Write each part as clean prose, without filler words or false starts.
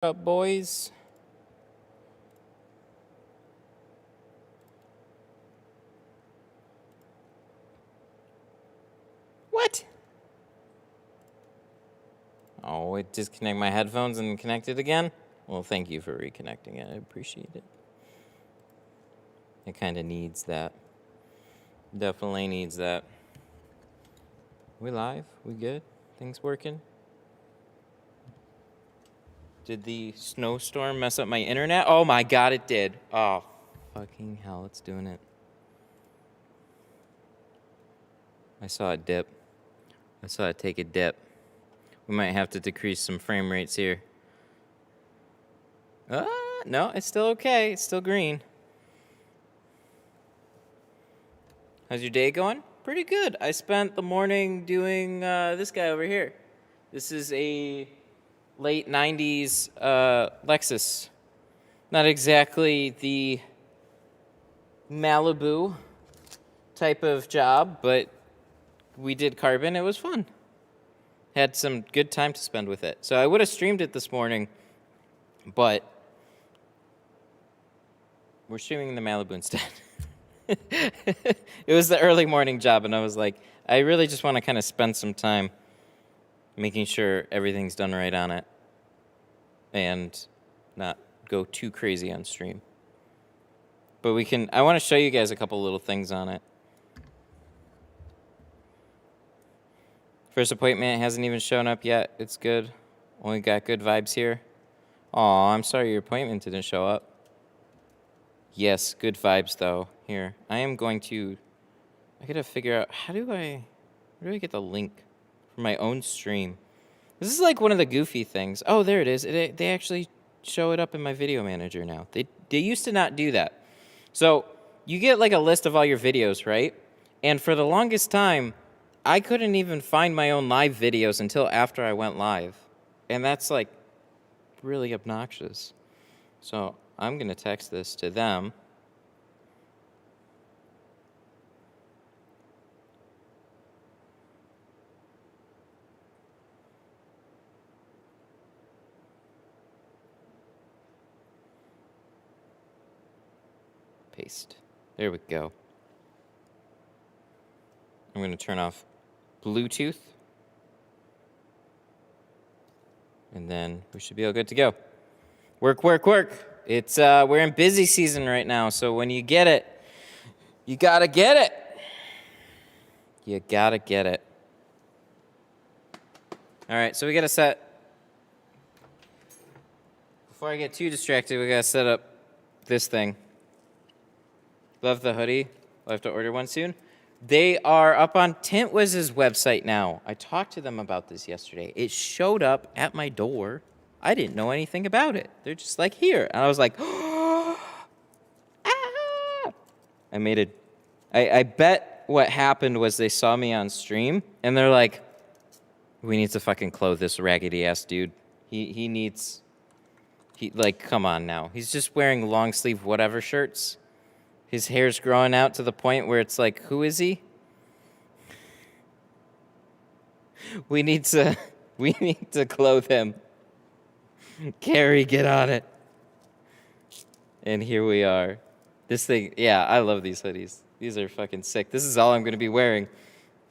Up, boys? What? Oh, it disconnected my headphones and connected again? Well, thank you for reconnecting it. I appreciate it. It kind of needs that. Definitely needs that. We live? We good? Things working? Did the snowstorm mess up my internet? Oh my god, it did. Oh, fucking hell, it's doing it. I saw it dip. I saw it take a dip. We might have to decrease some frame rates here. No, it's still okay. It's still green. How's your day going? Pretty good. I spent the morning doing this guy over here. This is a late 90s Lexus. Not exactly the Malibu type of job, but we did carbon. It was fun. Had some good time to spend with it. So I would have streamed it this morning, but we're streaming the Malibu instead. It was the early morning job, and I was like, I really just want to kind of spend some time making sure everything's done right on it and not go too crazy on stream. But I want to show you guys a couple little things on it. First appointment hasn't even shown up yet. It's good. Only got good vibes here. Aw, I'm sorry your appointment didn't show up. Yes, good vibes though. Here, I gotta figure out, where do I get the link for my own stream? This is like one of the goofy things. Oh, there it is. They actually show it up in my video manager now. They used to not do that. So you get like a list of all your videos, right? And for the longest time, I couldn't even find my own live videos until after I went live. And that's like really obnoxious. So I'm going to text this to them. Paste. There we go. I'm going to turn off Bluetooth. And then we should be all good to go. Work, work, work. It's we're in busy season right now, so when you get it, you gotta get it. You gotta get it. All right, so we gotta set. Before I get too distracted, we gotta set up this thing. Love the hoodie. I'll have to order one soon. They are up on Tint Wiz's website now. I talked to them about this yesterday. It showed up at my door. I didn't know anything about it. They're just like, here. And I was like, ah! I made it. I bet what happened was they saw me on stream, and they're like, we need to fucking clothe this raggedy-ass dude. He come on now. He's just wearing long-sleeve whatever shirts. His hair's growing out to the point where it's like, who is he? We need to clothe him. Carrie, get on it. And here we are. This thing, yeah, I love these hoodies. These are fucking sick. This is all I'm going to be wearing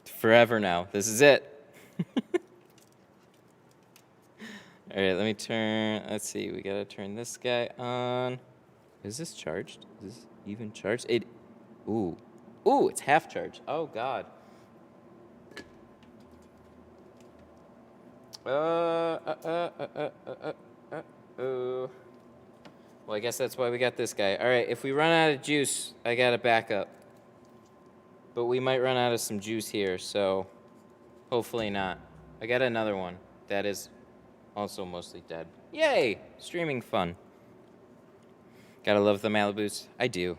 forever now. This is it. All right, let's see. We got to turn this guy on. Is this charged? Is this even charged? Ooh, it's half charged. Oh, God. Oh. Well, I guess that's why we got this guy. All right, if we run out of juice, I got a backup. But we might run out of some juice here, so hopefully not. I got another one that is also mostly dead. Yay! Streaming fun. Gotta love the Malibus. I do.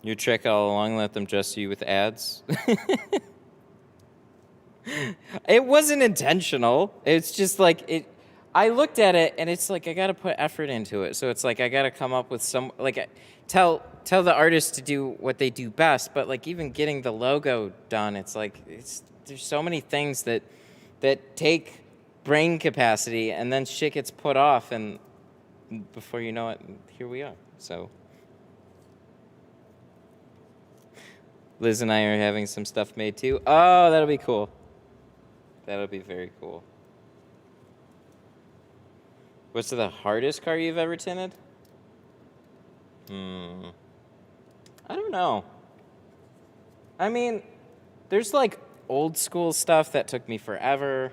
Your trick all along, let them dress you with ads. It wasn't intentional. It's just like it. I looked at it, and it's like I got to put effort into it. So it's like I got to come up with some, like, tell the artist to do what they do best. But like even getting the logo done, it's like there's so many things that take brain capacity, and then shit gets put off, and before you know it, here we are. So Liz and I are having some stuff made too. Oh, that'll be cool. That'll be very cool. What's the hardest car you've ever tinted? I don't know. I mean, there's like old school stuff that took me forever.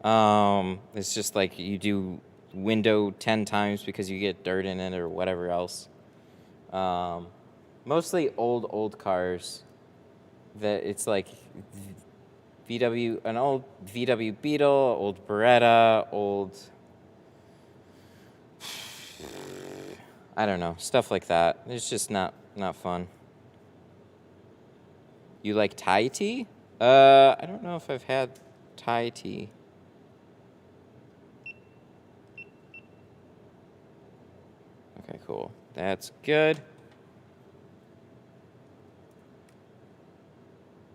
It's just like you do window 10 times because you get dirt in it or whatever else. Mostly old cars that it's like an old VW Beetle, old Beretta, old, I don't know, stuff like that. It's just not fun. You like Thai tea? I don't know if I've had Thai tea. Okay, cool. That's good.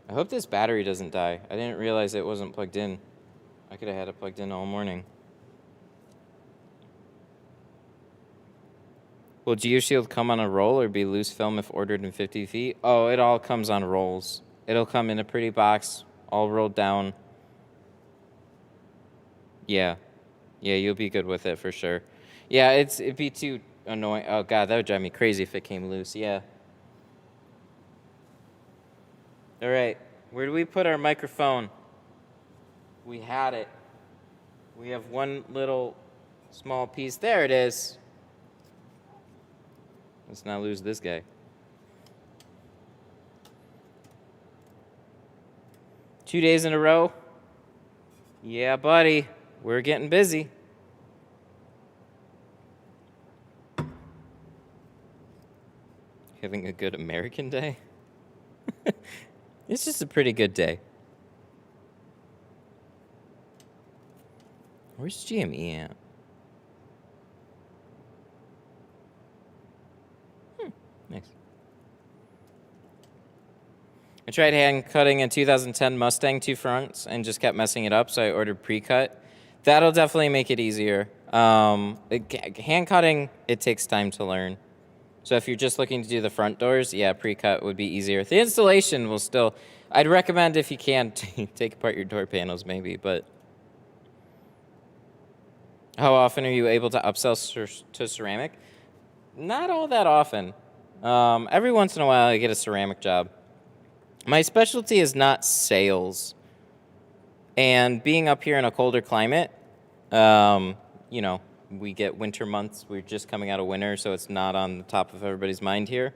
I hope this battery doesn't die. I didn't realize it wasn't plugged in. I could have had it plugged in all morning. Will GeoShield come on a roll or be loose film if ordered in 50 feet? Oh, it all comes on rolls. It'll come in a pretty box, all rolled down. Yeah. Yeah, you'll be good with it for sure. Yeah, it'd be too annoying. Oh, God, that would drive me crazy if it came loose. Yeah. All right. Where do we put our microphone? We had it. We have one little small piece. There it is. Let's not lose this guy. Two days in a row? Yeah, buddy. We're getting busy. Having a good American day? It's just a pretty good day. Where's GME at? Nice. I tried hand cutting a 2010 Mustang 2 fronts and just kept messing it up, so I ordered pre-cut. That'll definitely make it easier. Hand cutting, it takes time to learn. So if you're just looking to do the front doors, yeah, pre-cut would be easier. The installation will still, I'd recommend if you can, take apart your door panels maybe, but how often are you able to upsell to ceramic? Not all that often. Every once in a while I get a ceramic job. My specialty is not sales. And being up here in a colder climate, you know, we get winter months. We're just coming out of winter, so it's not on the top of everybody's mind here.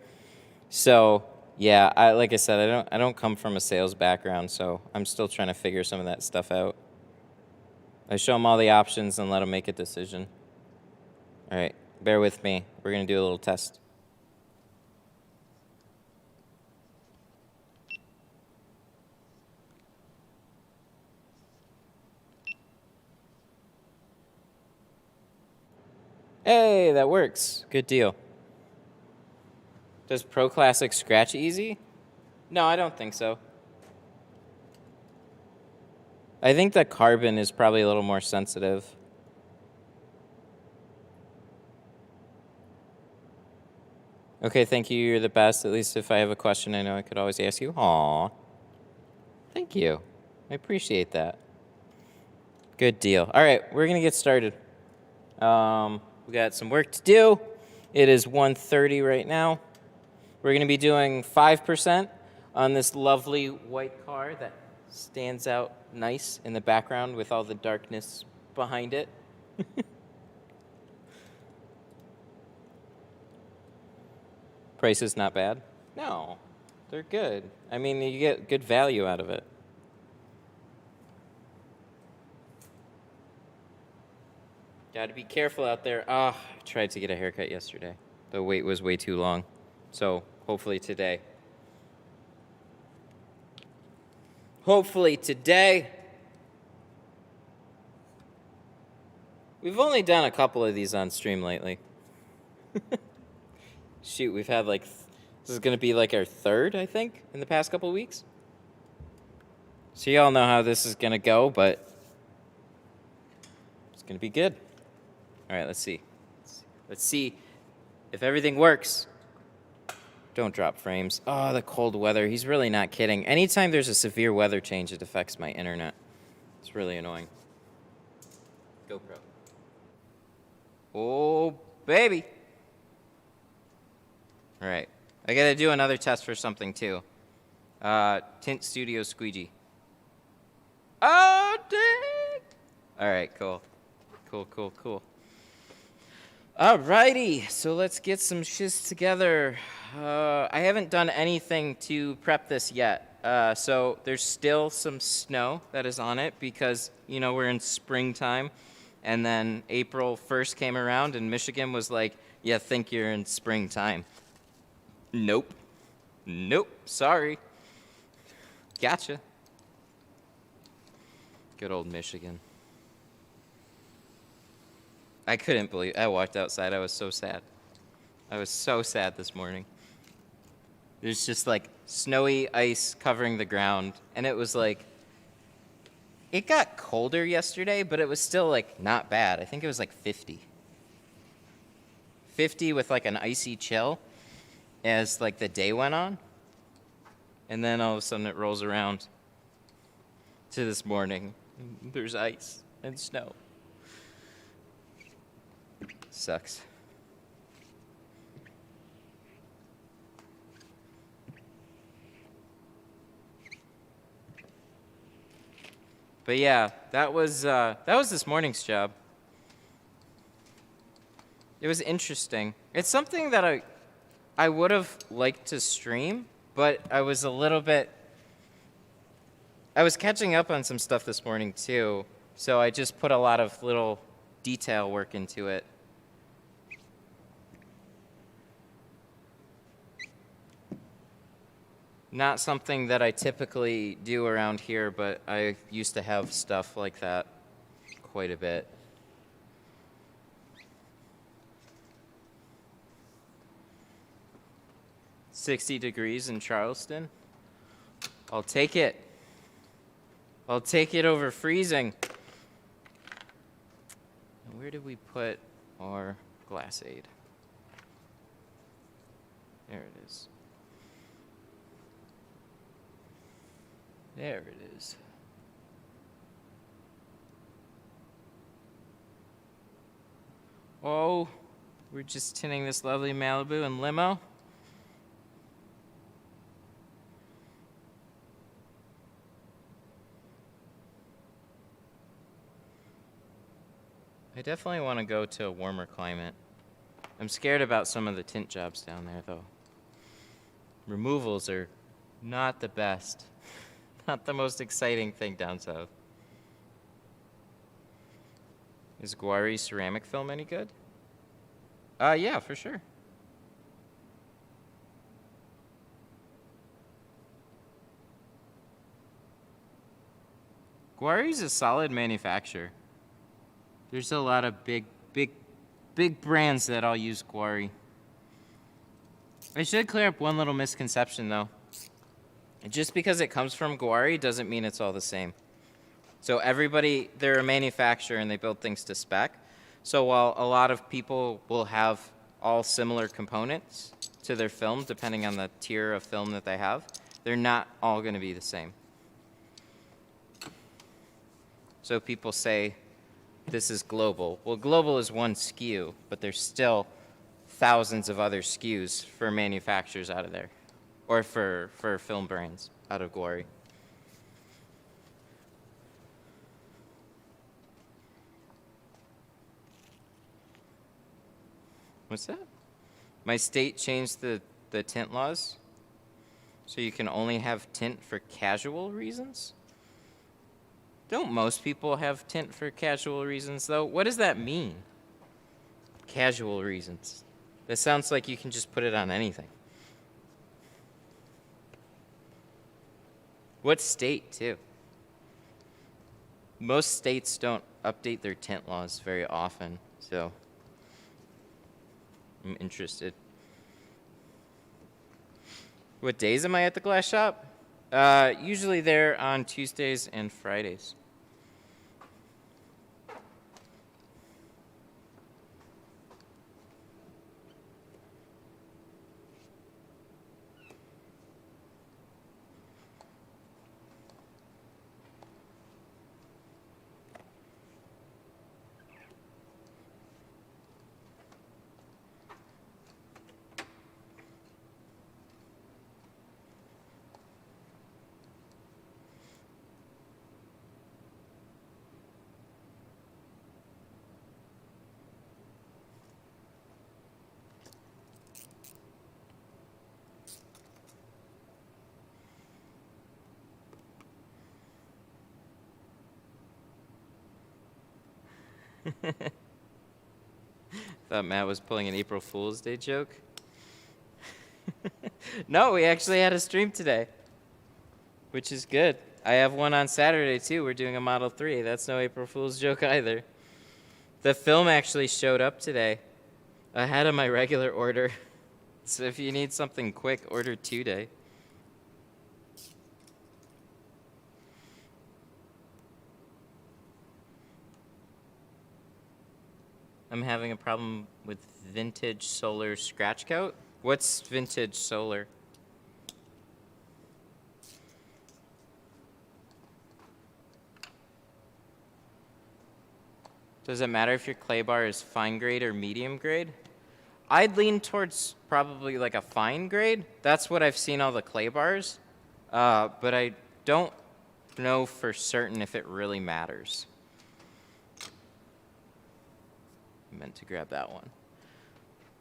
So, yeah, like I said, I don't come from a sales background, so I'm still trying to figure some of that stuff out. I show them all the options and let them make a decision. All right, bear with me. We're going to do a little test. Hey, that works. Good deal. Does Pro Classic scratch easy? No, I don't think so. I think the carbon is probably a little more sensitive. Okay, thank you. You're the best. At least if I have a question, I know I could always ask you. Aw. Thank you. I appreciate that. Good deal. All right, we're going to get started. We got some work to do. It is 1:30 right now. We're going to be doing 5% on this lovely white car that stands out nice in the background with all the darkness behind it. Price is not bad. No, they're good. I mean, you get good value out of it. Got to be careful out there. I tried to get a haircut yesterday. The wait was way too long. So hopefully today. We've only done a couple of these on stream lately. Shoot, we've had like, this is going to be like our third, I think, in the past couple of weeks. So you all know how this is going to go, but it's going to be good. All right, let's see. Let's see if everything works. Don't drop frames. Oh, the cold weather. He's really not kidding. Anytime there's a severe weather change, it affects my internet. It's really annoying. GoPro. Oh, baby. All right. I got to do another test for something, too. Tint Studio Squeegee. Oh, dang. All right, cool. Cool. Alrighty, so let's get some shiz together. I haven't done anything to prep this yet. So there's still some snow that is on it because, you know, we're in springtime. And then April 1st came around and Michigan was like, yeah, think you're in springtime. Nope, sorry. Gotcha. Good old Michigan. I couldn't believe I walked outside. I was so sad. I was so sad this morning. There's just like snowy ice covering the ground. And it was like, it got colder yesterday, but it was still like not bad. I think it was like 50. 50 with like an icy chill as like the day went on. And then all of a sudden it rolls around to this morning. There's ice and snow. Sucks. But yeah, that was this morning's job. It was interesting. It's something that I would have liked to stream, but I was catching up on some stuff this morning too, so I just put a lot of little detail work into it. Not something that I typically do around here, but I used to have stuff like that quite a bit. $60 degrees in Charleston. I'll take it. I'll take it over freezing. Where did we put our glass aid? There it is. There it is. Oh, we're just tinting this lovely Malibu and Limo. I definitely want to go to a warmer climate. I'm scared about some of the tint jobs down there, though. Removals are not the best. Not the most exciting thing down south. Is Guari ceramic film any good? Yeah, for sure. Guari's a solid manufacturer. There's a lot of big brands that all use Guari. I should clear up one little misconception, though. Just because it comes from Guari doesn't mean it's all the same. So they're a manufacturer and they build things to spec. So while a lot of people will have all similar components to their film, depending on the tier of film that they have, they're not all going to be the same. So people say, this is global. Well, global is one SKU, but there's still thousands of other SKUs for manufacturers out of there. Or for film brands out of Guari. What's that? My state changed the tint laws, so you can only have tint for casual reasons? Don't most people have tint for casual reasons, though? What does that mean? Casual reasons. That sounds like you can just put it on anything. What state, too? Most states don't update their tint laws very often, so I'm interested. What days am I at the glass shop? Usually there on Tuesdays and Fridays. Thought Matt was pulling an April Fool's Day joke. No, we actually had a stream today, which is good. I have one on Saturday, too. We're doing a Model 3. That's no April Fool's joke either. The film actually showed up today ahead of my regular order. So if you need something quick, order 2-day. I'm having a problem with vintage solar scratch coat. What's vintage solar? Does it matter if your clay bar is fine grade or medium grade? I'd lean towards probably like a fine grade. That's what I've seen all the clay bars. But I don't know for certain if it really matters. I meant to grab that one.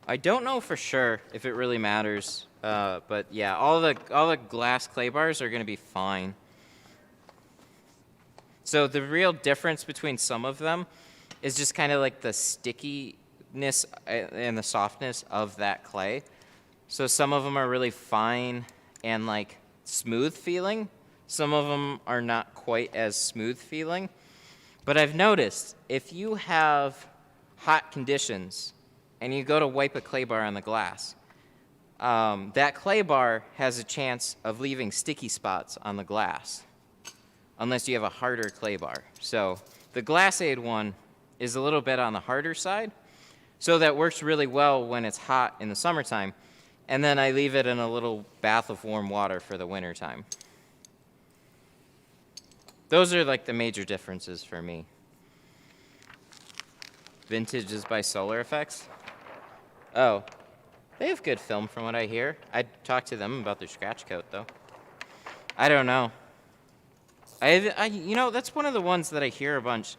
I don't know for sure if it really matters, but yeah, all the glass clay bars are going to be fine. So the real difference between some of them is just kind of like the stickiness and the softness of that clay. So some of them are really fine and like smooth feeling. Some of them are not quite as smooth feeling. But I've noticed if you have hot conditions and you go to wipe a clay bar on the glass, that clay bar has a chance of leaving sticky spots on the glass unless you have a harder clay bar. So the Glass-Aid one is a little bit on the harder side, so that works really well when it's hot in the summertime, and then I leave it in a little bath of warm water for the wintertime. Those are like the major differences for me. Vintage is by Solar Effects. Oh, they have good film from what I hear. I'd talk to them about their scratch coat, though. I don't know. You know, that's one of the ones that I hear a bunch.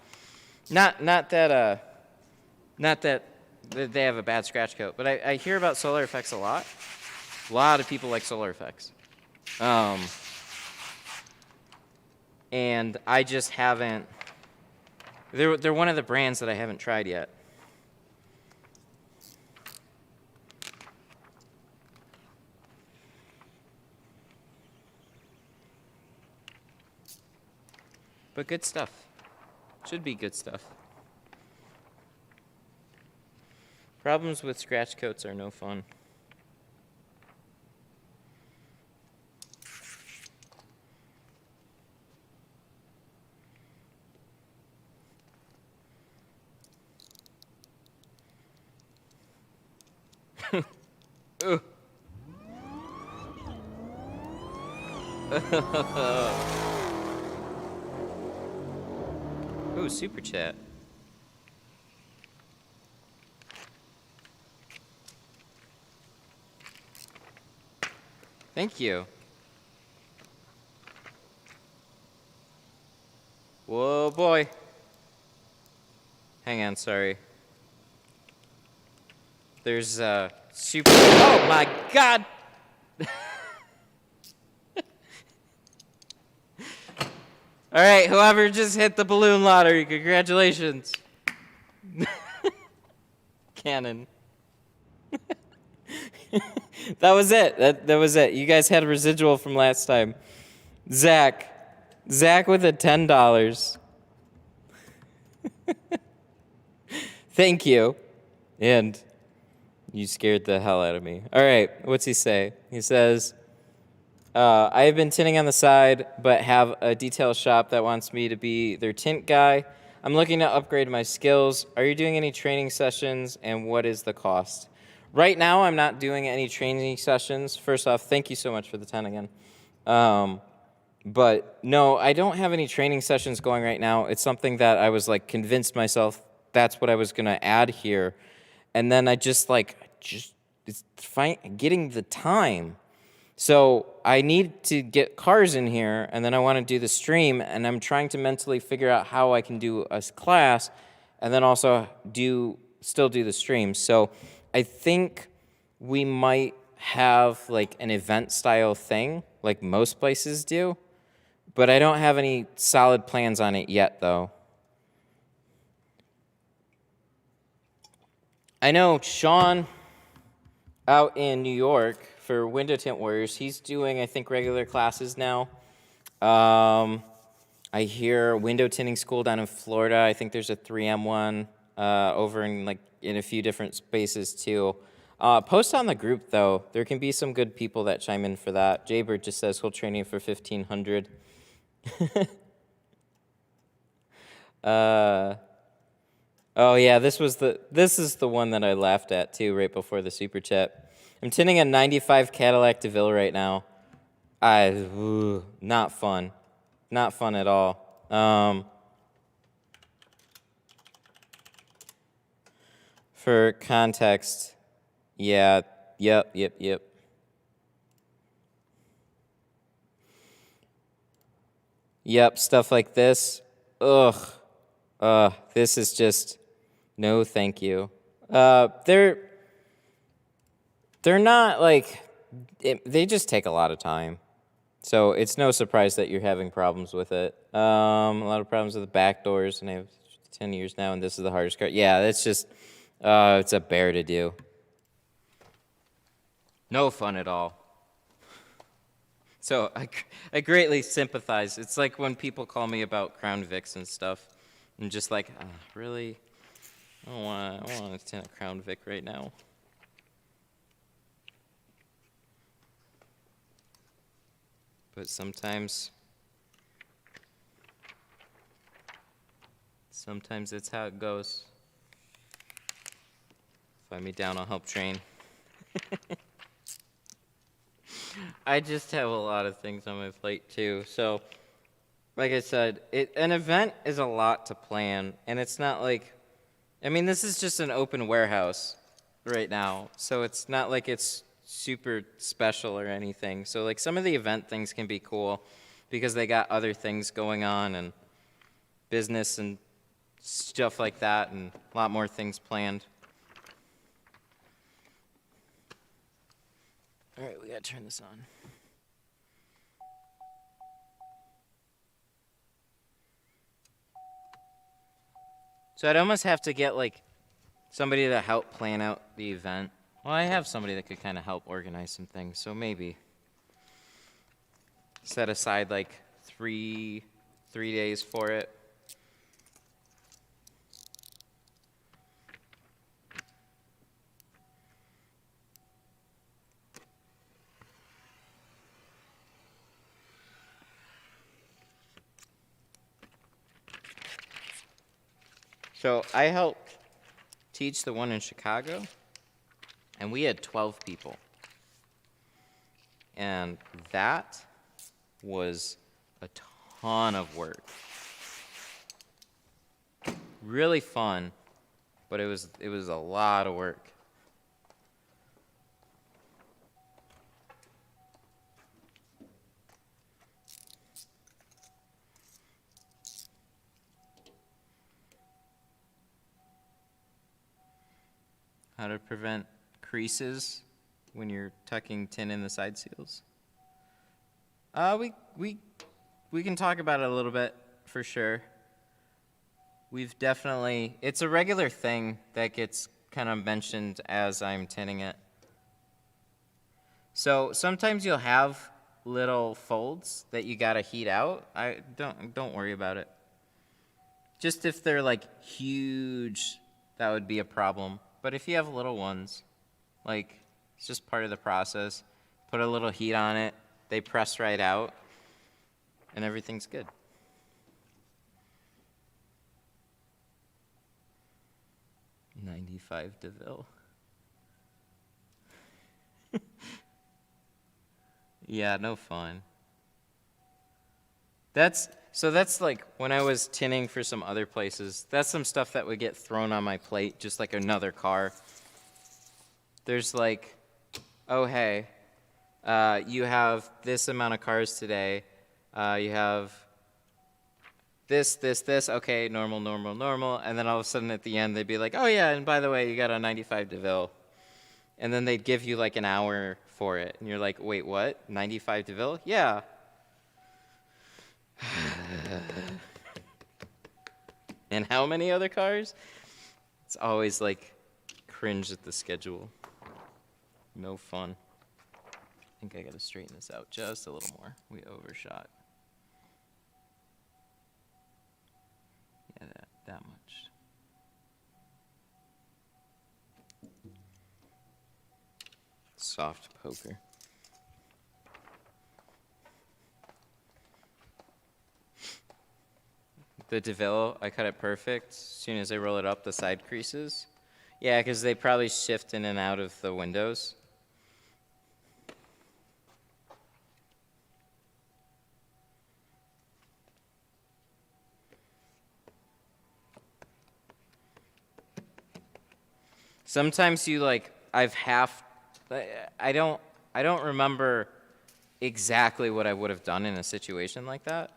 Not that they have a bad scratch coat, but I hear about Solar Effects a lot. A lot of people like Solar Effects. And I just haven't. They're one of the brands that I haven't tried yet. But good stuff. Should be good stuff. Problems with scratch coats are no fun. Ooh. Ooh, super chat. Thank you. Whoa, boy. Hang on, sorry. There's super. Oh my God! All right, whoever just hit the balloon lottery, congratulations. Cannon. That was it. That was it. You guys had a residual from last time. Zach with a $10. Thank you. And you scared the hell out of me. All right, what's he say? He says, I have been tinting on the side, but have a detail shop that wants me to be their tint guy. I'm looking to upgrade my skills. Are you doing any training sessions, and what is the cost? Right now, I'm not doing any training sessions. First off, thank you so much for the 10 again. But no, I don't have any training sessions going right now. It's something that I was like convinced myself that's what I was gonna add here, and then I just it's getting the time. So I need to get cars in here, and then I want to do the stream, and I'm trying to mentally figure out how I can do a class, and then also still do the stream. So I think we might have like an event style thing, like most places do, but I don't have any solid plans on it yet, though. I know Sean out in New York for Window Tint Warriors, he's doing, I think, regular classes now. I hear window tinting school down in Florida. I think there's a 3M one over in a few different spaces too. Post on the group though. There can be some good people that chime in for that. Jaybird just says he'll train you for 1,500. Oh yeah, this is the one that I laughed at too right before the super chat. I'm tinting a 95 Cadillac DeVille right now. Not fun. Not fun at all. For context, yeah, yep. Yep, stuff like this. Ugh. This is just, no thank you. They're not they just take a lot of time. So it's no surprise that you're having problems with it. A lot of problems with the back doors, and I have 10 years now, and this is the hardest part. Yeah, it's just, it's a bear to do. No fun at all. So I greatly sympathize. It's like when people call me about Crown Vics and stuff. I'm just like, really? I don't want to tint a Crown Vic right now. But sometimes it's how it goes. Find me down, I'll help train. I just have a lot of things on my plate too. So, like I said, an event is a lot to plan, and it's not like, I mean, this is just an open warehouse right now, so it's not like it's super special or anything. So like some of the event things can be cool because they got other things going on and business and stuff like that, and a lot more things planned. All right, we gotta turn this on. So I'd almost have to get like somebody to help plan out the event. Well, I have somebody that could kind of help organize some things, so maybe set aside like three days for it. So I helped teach the one in Chicago, and we had 12 people. And that was a ton of work. Really fun, but it was a lot of work. How to prevent creases when you're tucking tin in the side seals? We can talk about it a little bit for sure. We've definitely, it's a regular thing that gets kind of mentioned as I'm tinting it. So sometimes you'll have little folds that you gotta heat out. Don't worry about it. Just if they're like huge, that would be a problem. But if you have little ones, like it's just part of the process. Put a little heat on it, they press right out, and everything's good. $95 DeVille. Yeah, no fun. That's like when I was tinning for some other places, that's some stuff that would get thrown on my plate, just like another car. There's like, oh hey, you have this amount of cars today. You have this, okay, normal. And then all of a sudden at the end, they'd be like, oh yeah, and by the way, you got a 95 DeVille. And then they'd give you like an hour for it. And you're like, wait, what? 95 DeVille? Yeah. And how many other cars? It's always like cringe at the schedule. No fun. I think I gotta straighten this out just a little more. We overshot. Yeah, that much. Soft poker. The DeVille, I cut it perfect. As soon as I roll it up, the side creases. Yeah, because they probably shift in and out of the windows. Sometimes you like, I don't remember exactly what I would have done in a situation like that.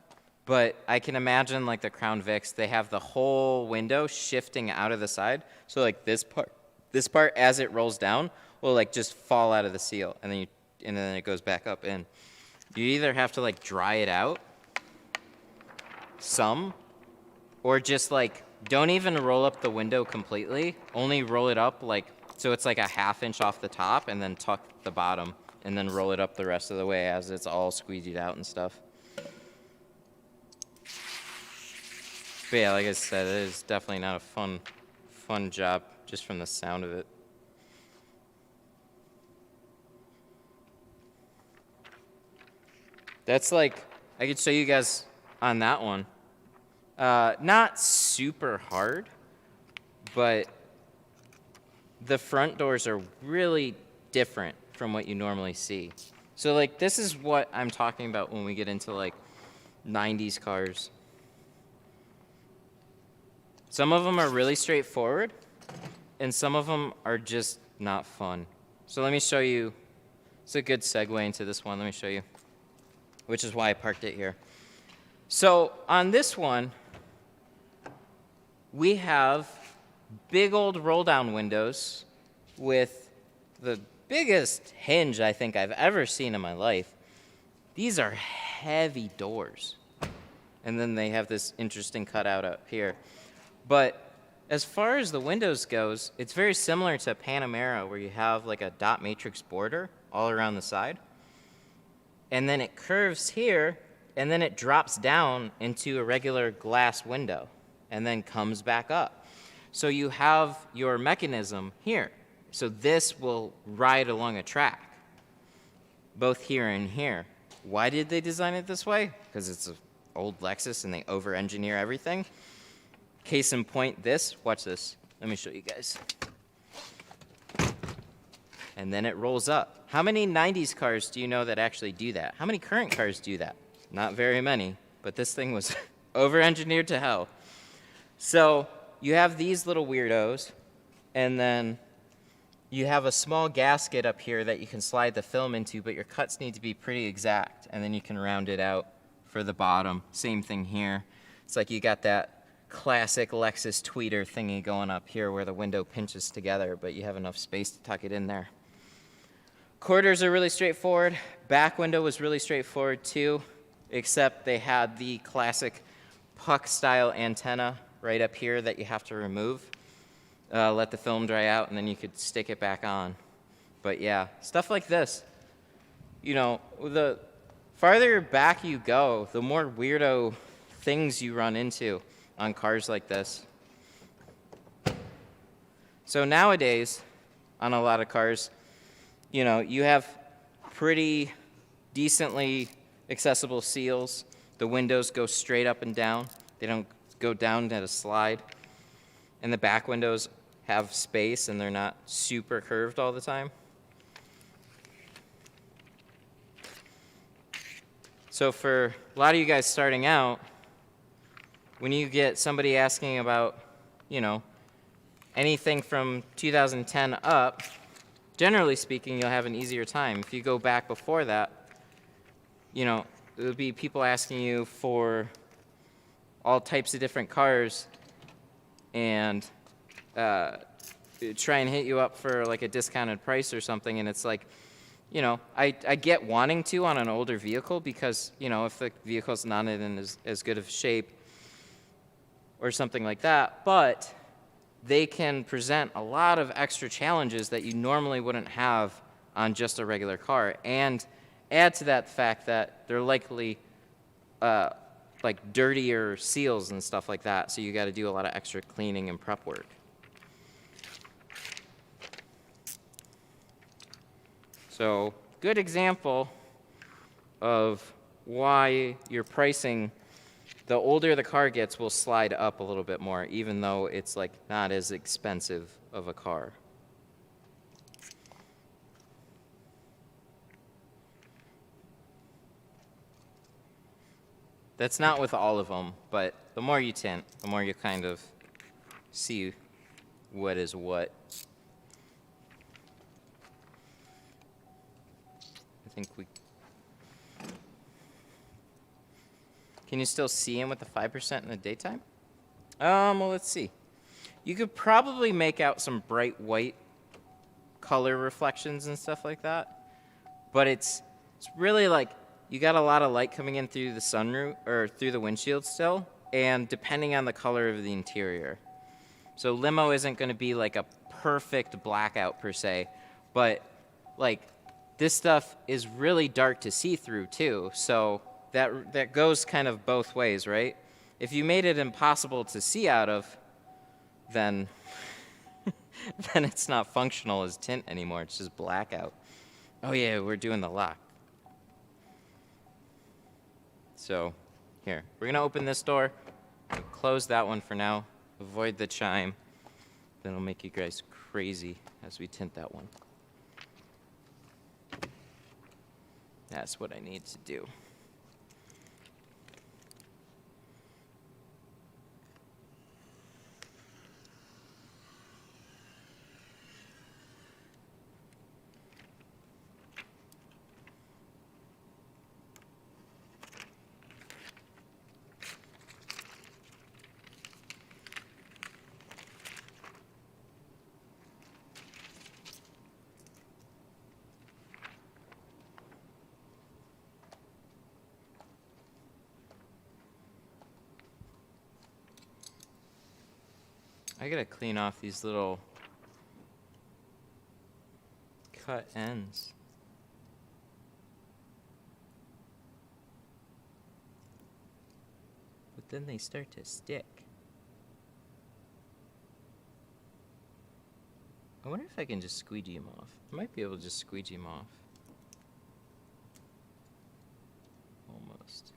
But I can imagine like the Crown Vics, they have the whole window shifting out of the side. So like this part as it rolls down will like just fall out of the seal, and then it goes back up in. You either have to like dry it out some, or just like don't even roll up the window completely. Only roll it up like so it's like a ½ inch off the top, and then tuck the bottom, and then roll it up the rest of the way as it's all squeegeed out and stuff. But yeah, like I said, it is definitely not a fun job just from the sound of it. That's like, I could show you guys on that one. Not super hard, but the front doors are really different from what you normally see. So like, this is what I'm talking about when we get into like 90s cars. Some of them are really straightforward, and some of them are just not fun. So let me show you. It's a good segue into this one. Let me show you, which is why I parked it here. So on this one, we have big old roll-down windows with the biggest hinge I think I've ever seen in my life. These are heavy doors. And then they have this interesting cutout up here. But as far as the windows goes, it's very similar to Panamera, where you have like a dot matrix border all around the side. And then it curves here, and then it drops down into a regular glass window, and then comes back up. So you have your mechanism here. So this will ride along a track, both here and here. Why did they design it this way? Because it's an old Lexus and they over-engineer everything. Case in point, this. Watch this. Let me show you guys. And then it rolls up. How many 90s cars do you know that actually do that? How many current cars do that? Not very many, but this thing was over-engineered to hell. So you have these little weirdos, and then you have a small gasket up here that you can slide the film into, but your cuts need to be pretty exact, and then you can round it out for the bottom. Same thing here. It's like you got that classic Lexus tweeter thingy going up here where the window pinches together, but you have enough space to tuck it in there. Quarters are really straightforward. Back window was really straightforward too, except they had the classic puck-style antenna right up here that you have to remove. Let the film dry out, and then you could stick it back on. But yeah, stuff like this. You know, the farther back you go, the more weirdo things you run into. on cars like this. So nowadays, on a lot of cars, you know, you have pretty decently accessible seals. The windows go straight up and down. They don't go down at a slide. And the back windows have space and they're not super curved all the time. So for a lot of you guys starting out, when you get somebody asking about, you know, anything from 2010 up, generally speaking, you'll have an easier time. If you go back before that, you know, it would be people asking you for all types of different cars and try and hit you up for like a discounted price or something, and it's like, you know, I get wanting to on an older vehicle because, you know, if the vehicle's not in as good of shape or something like that, but they can present a lot of extra challenges that you normally wouldn't have on just a regular car, and add to that fact that they're likely like dirtier seals and stuff like that, so you got to do a lot of extra cleaning and prep work. So, good example of why your pricing, the older the car gets, will slide up a little bit more, even though it's like not as expensive of a car. That's not with all of them, but the more you tint, the more you kind of see what is what. I think we... Can you still see him with the 5% in the daytime? Well, let's see. You could probably make out some bright white color reflections and stuff like that, but it's really like you got a lot of light coming in through the sunroof or through the windshield still, and depending on the color of the interior. So Limo isn't going to be like a perfect blackout per se, but like this stuff is really dark to see through too, so that goes kind of both ways, right? If you made it impossible to see out of, then then it's not functional as tint anymore. It's just blackout. Oh yeah, we're doing the lock. So here, we're gonna open this door, we'll close that one for now, avoid the chime. Then it'll make you guys crazy as we tint that one. That's what I need to do. I gotta clean off these little cut ends. But then they start to stick. I wonder if I can just squeegee them off. I might be able to just squeegee them off. Almost.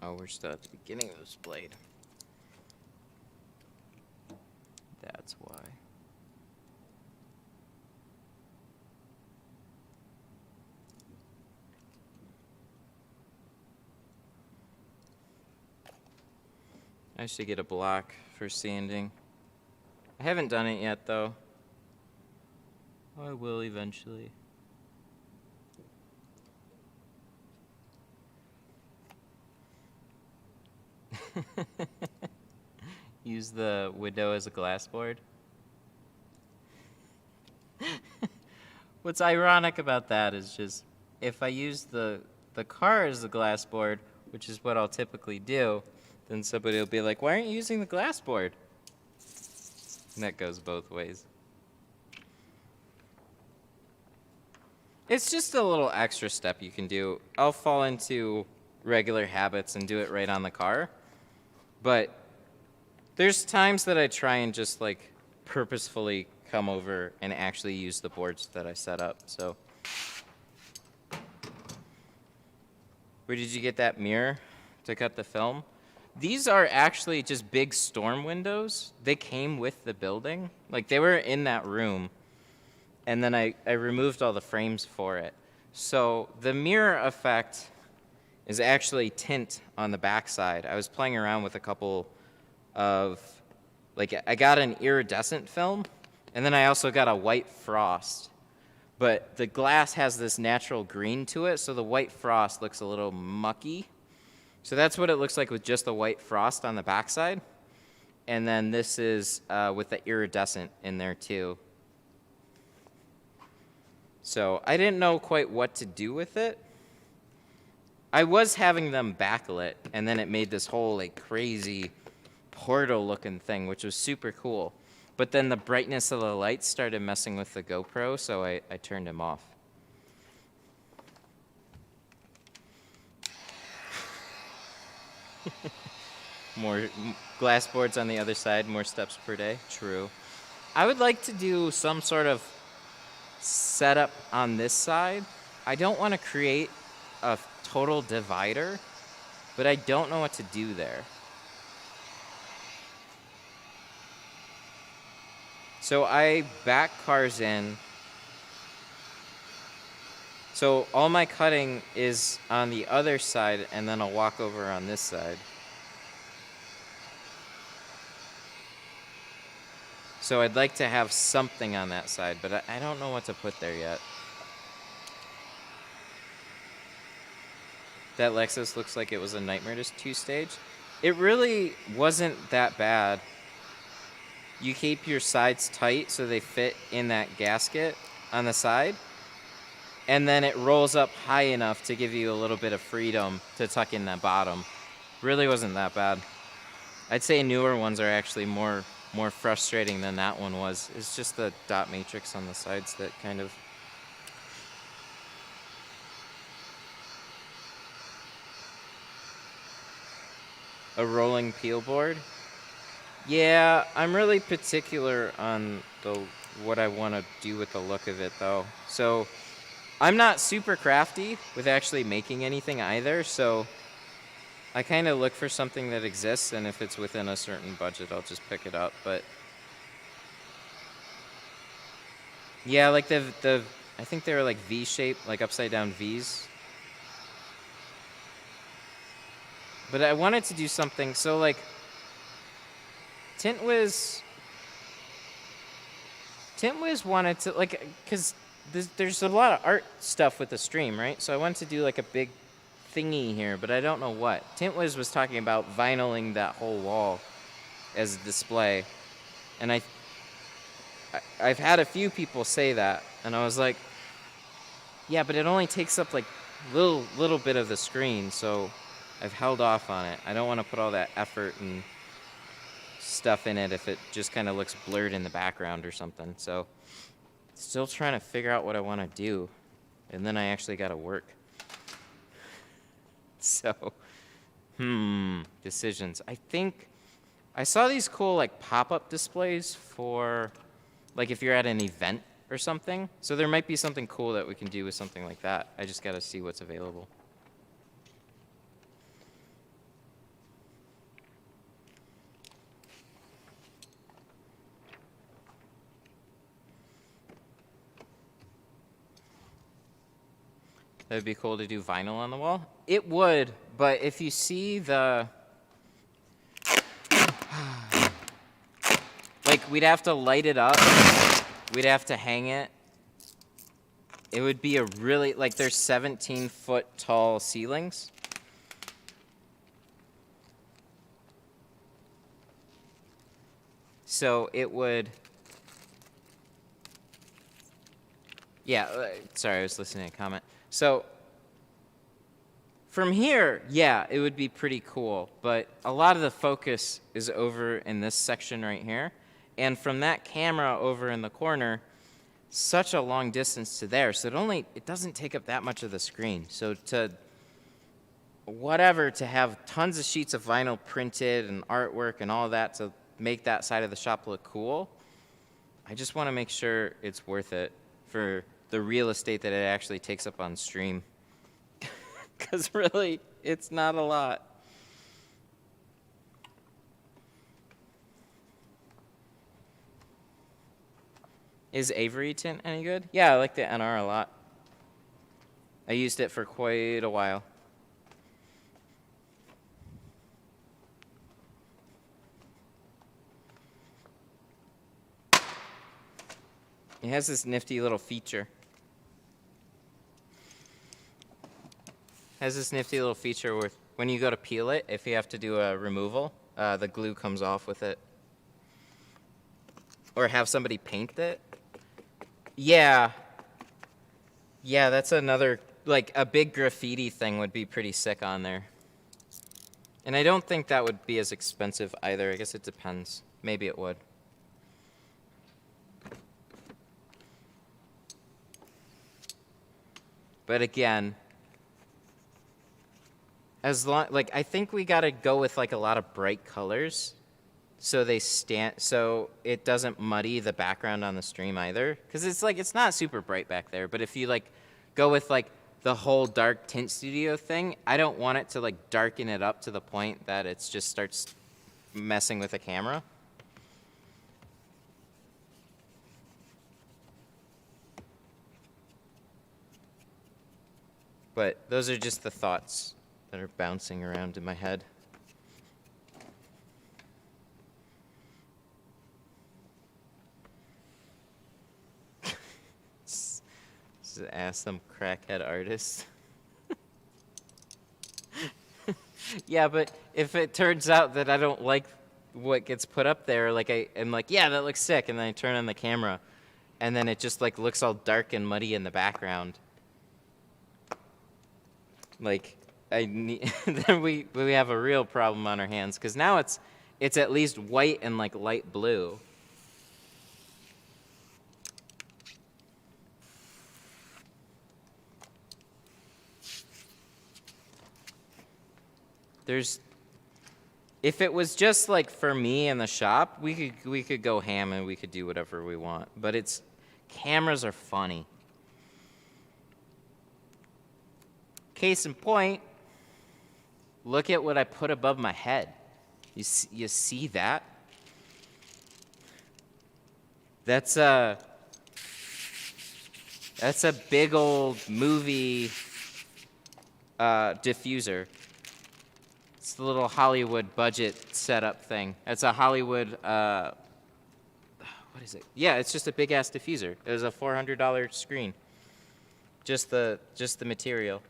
Oh, we're still at the beginning of this blade. That's why. I should get a block for sanding. I haven't done it yet, though. I will eventually. Use the window as a glass board. What's ironic about that is just if I use the car as the glass board, which is what I'll typically do, then somebody will be like, why aren't you using the glass board? And that goes both ways. It's just a little extra step you can do. I'll fall into regular habits and do it right on the car. But there's times that I try and just like purposefully come over and actually use the boards that I set up. So where did you get that mirror to cut the film? These are actually just big storm windows. They came with the building. Like they were in that room. And then I removed all the frames for it. So the mirror effect is actually tint on the backside. I was playing around with a couple of, like I got an iridescent film, and then I also got a white frost. But the glass has this natural green to it, so the white frost looks a little mucky. So that's what it looks like with just the white frost on the backside. And then this is with the iridescent in there too. So I didn't know quite what to do with it. I was having them backlit, and then it made this whole like crazy portal looking thing, which was super cool. But then the brightness of the lights started messing with the GoPro, so I turned him off. More glass boards on the other side, more steps per day. True. I would like to do some sort of setup on this side. I don't want to create a total divider, but I don't know what to do there. So I back cars in. So all my cutting is on the other side, and then I'll walk over on this side. So I'd like to have something on that side, but I don't know what to put there yet. That Lexus looks like it was a nightmare to two-stage. It really wasn't that bad. You keep your sides tight so they fit in that gasket on the side, and then it rolls up high enough to give you a little bit of freedom to tuck in that bottom. Really wasn't that bad. I'd say newer ones are actually more frustrating than that one was. It's just the dot matrix on the sides that kind of... A rolling peel board? Yeah, I'm really particular on what I want to do with the look of it, though. So I'm not super crafty with actually making anything either, so I kind of look for something that exists, and if it's within a certain budget, I'll just pick it up. But yeah, like the I think they were like V-shaped, like upside down V's. But I wanted to do something, so like Tint Wiz wanted to, like, because there's a lot of art stuff with the stream, right? So I wanted to do like a big thingy here, but I don't know what. Tint Wiz was talking about vinyling that whole wall as a display, and I've had a few people say that, and I was like, yeah, but it only takes up like little bit of the screen, so I've held off on it. I don't want to put all that effort and stuff in it if it just kind of looks blurred in the background or something. So still trying to figure out what I want to do, and then I actually got to work. So, decisions. I think I saw these cool like pop-up displays for like if you're at an event or something. So there might be something cool that we can do with something like that. I just got to see what's available. That'd be cool to do vinyl on the wall. It would, but if you see the... like, we'd have to light it up. We'd have to hang it. It would be a really... like, there's 17-foot tall ceilings. So it would... Yeah, sorry, I was listening to a comment. So from here, yeah, it would be pretty cool, but a lot of the focus is over in this section right here. And from that camera over in the corner, such a long distance to there, so it doesn't take up that much of the screen. So to have tons of sheets of vinyl printed and artwork and all that to make that side of the shop look cool, I just want to make sure it's worth it for the real estate that it actually takes up on stream. Because really, it's not a lot. Is Avery tint any good? Yeah, I like the NR a lot. I used it for quite a while. It has this nifty little feature. Where when you go to peel it, if you have to do a removal, the glue comes off with it. Or have somebody paint it. Yeah. Yeah, that's another, like a big graffiti thing would be pretty sick on there. And I don't think that would be as expensive either. I guess it depends. Maybe it would. But again, I think we gotta go with like a lot of bright colors, so so it doesn't muddy the background on the stream either. Because it's not super bright back there. But if you like go with like the whole dark tint studio thing, I don't want it to like darken it up to the point that it just starts messing with the camera. But those are just the thoughts that are bouncing around in my head. Just ask some crackhead artist. Yeah, but if it turns out that I don't like what gets put up there, like I'm like, yeah, that looks sick, and then I turn on the camera, and then it just like looks all dark and muddy in the background. Like then we have a real problem on our hands, because now it's at least white and like light blue. If it was just like for me in the shop, we could go ham and we could do whatever we want. But cameras are funny. Case in point, look at what I put above my head. You see that? That's a big old movie diffuser. It's the little Hollywood budget setup thing. It's a Hollywood, what is it? Yeah, it's just a big ass diffuser. It was a $400 screen. Just the material.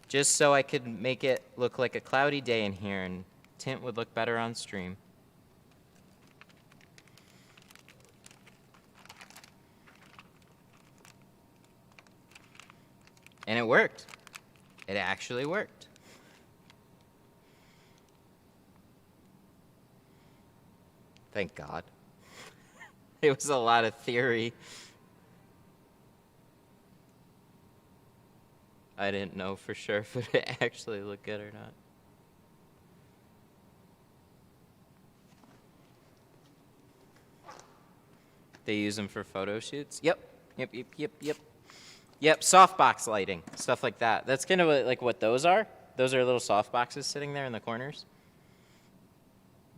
Just so I could make it look like a cloudy day in here and tint would look better on stream. And it worked. It actually worked. Thank God. It was a lot of theory. I didn't know for sure if it would actually look good or not. They use them for photo shoots? Yep, softbox lighting, stuff like that. That's kind of like what those are. Those are little softboxes sitting there in the corners.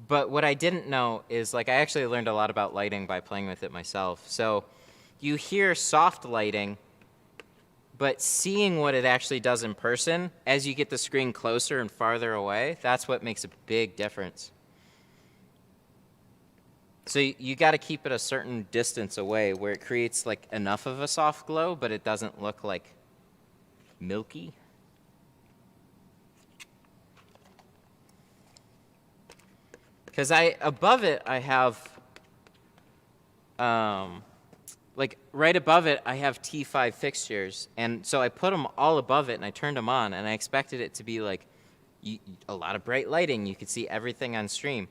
But what I didn't know is, like, I actually learned a lot about lighting by playing with it myself. So you hear soft lighting, but seeing what it actually does in person, as you get the screen closer and farther away, that's what makes a big difference. So you got to keep it a certain distance away where it creates like enough of a soft glow, but it doesn't look like milky. Because above it, I have like right above it, I have T5 fixtures. And so I put them all above it and I turned them on and I expected it to be like a lot of bright lighting. You could see everything on stream.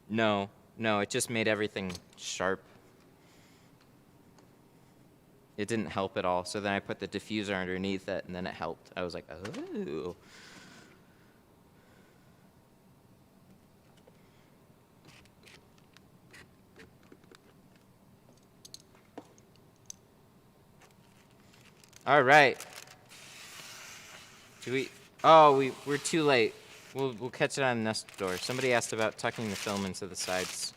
No, it just made everything sharp. It didn't help at all. So then I put the diffuser underneath it and then it helped. I was like, oh. All right. We're too late. We'll catch it on the next door. Somebody asked about tucking the film into the sides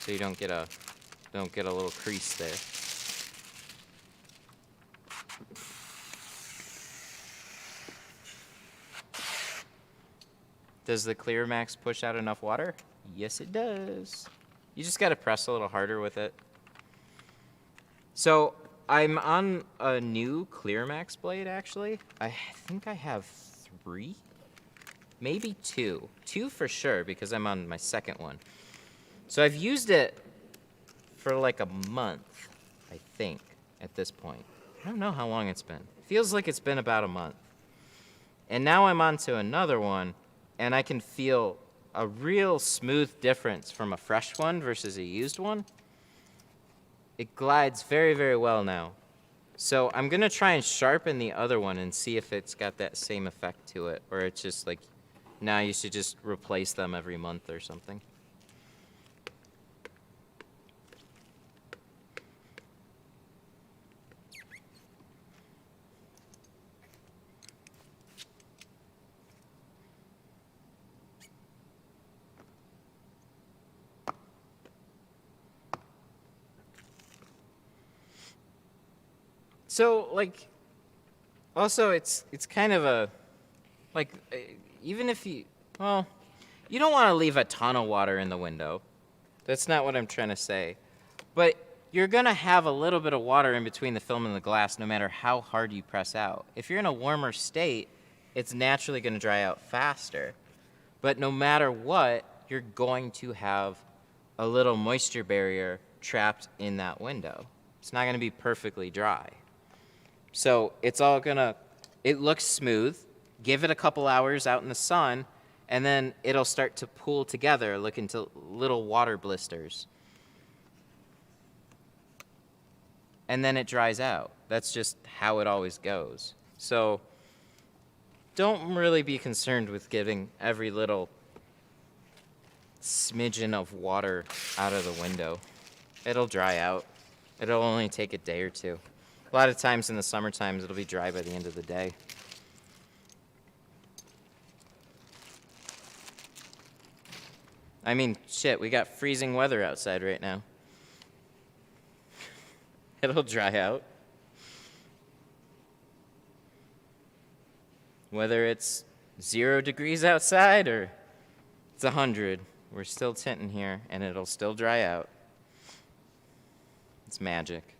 so you don't get a little crease there. Does the Clear Max push out enough water? Yes, it does. You just got to press a little harder with it. So I'm on a new Clear Max blade, actually. I think I have 3, maybe 2. 2 for sure, because I'm on my second one. So I've used it for like a month, I think, at this point. I don't know how long it's been. It feels like it's been about a month. And now I'm on to another one, and I can feel a real smooth difference from a fresh one versus a used one. It glides very, very well now. So I'm going to try and sharpen the other one and see if it's got that same effect to it, or it's just like, now you should just replace them every month or something. So, like, also it's kind of a, like, even if you, well, you don't want to leave a ton of water in the window. That's not what I'm trying to say. But you're going to have a little bit of water in between the film and the glass no matter how hard you press out. If you're in a warmer state, it's naturally going to dry out faster. But no matter what, you're going to have a little moisture barrier trapped in that window. It's not going to be perfectly dry. So it's all gonna, it looks smooth. Give it a couple hours out in the sun, and then it'll start to pool together, look into little water blisters. And then it dries out. That's just how it always goes. So don't really be concerned with getting every little smidgen of water out of the window. It'll dry out. It'll only take a day or 2. A lot of times in the summer times, it'll be dry by the end of the day. I mean, shit, we got freezing weather outside right now. It'll dry out. Whether it's 0 degrees outside or it's 100, we're still tinting here, and it'll still dry out. It's magic.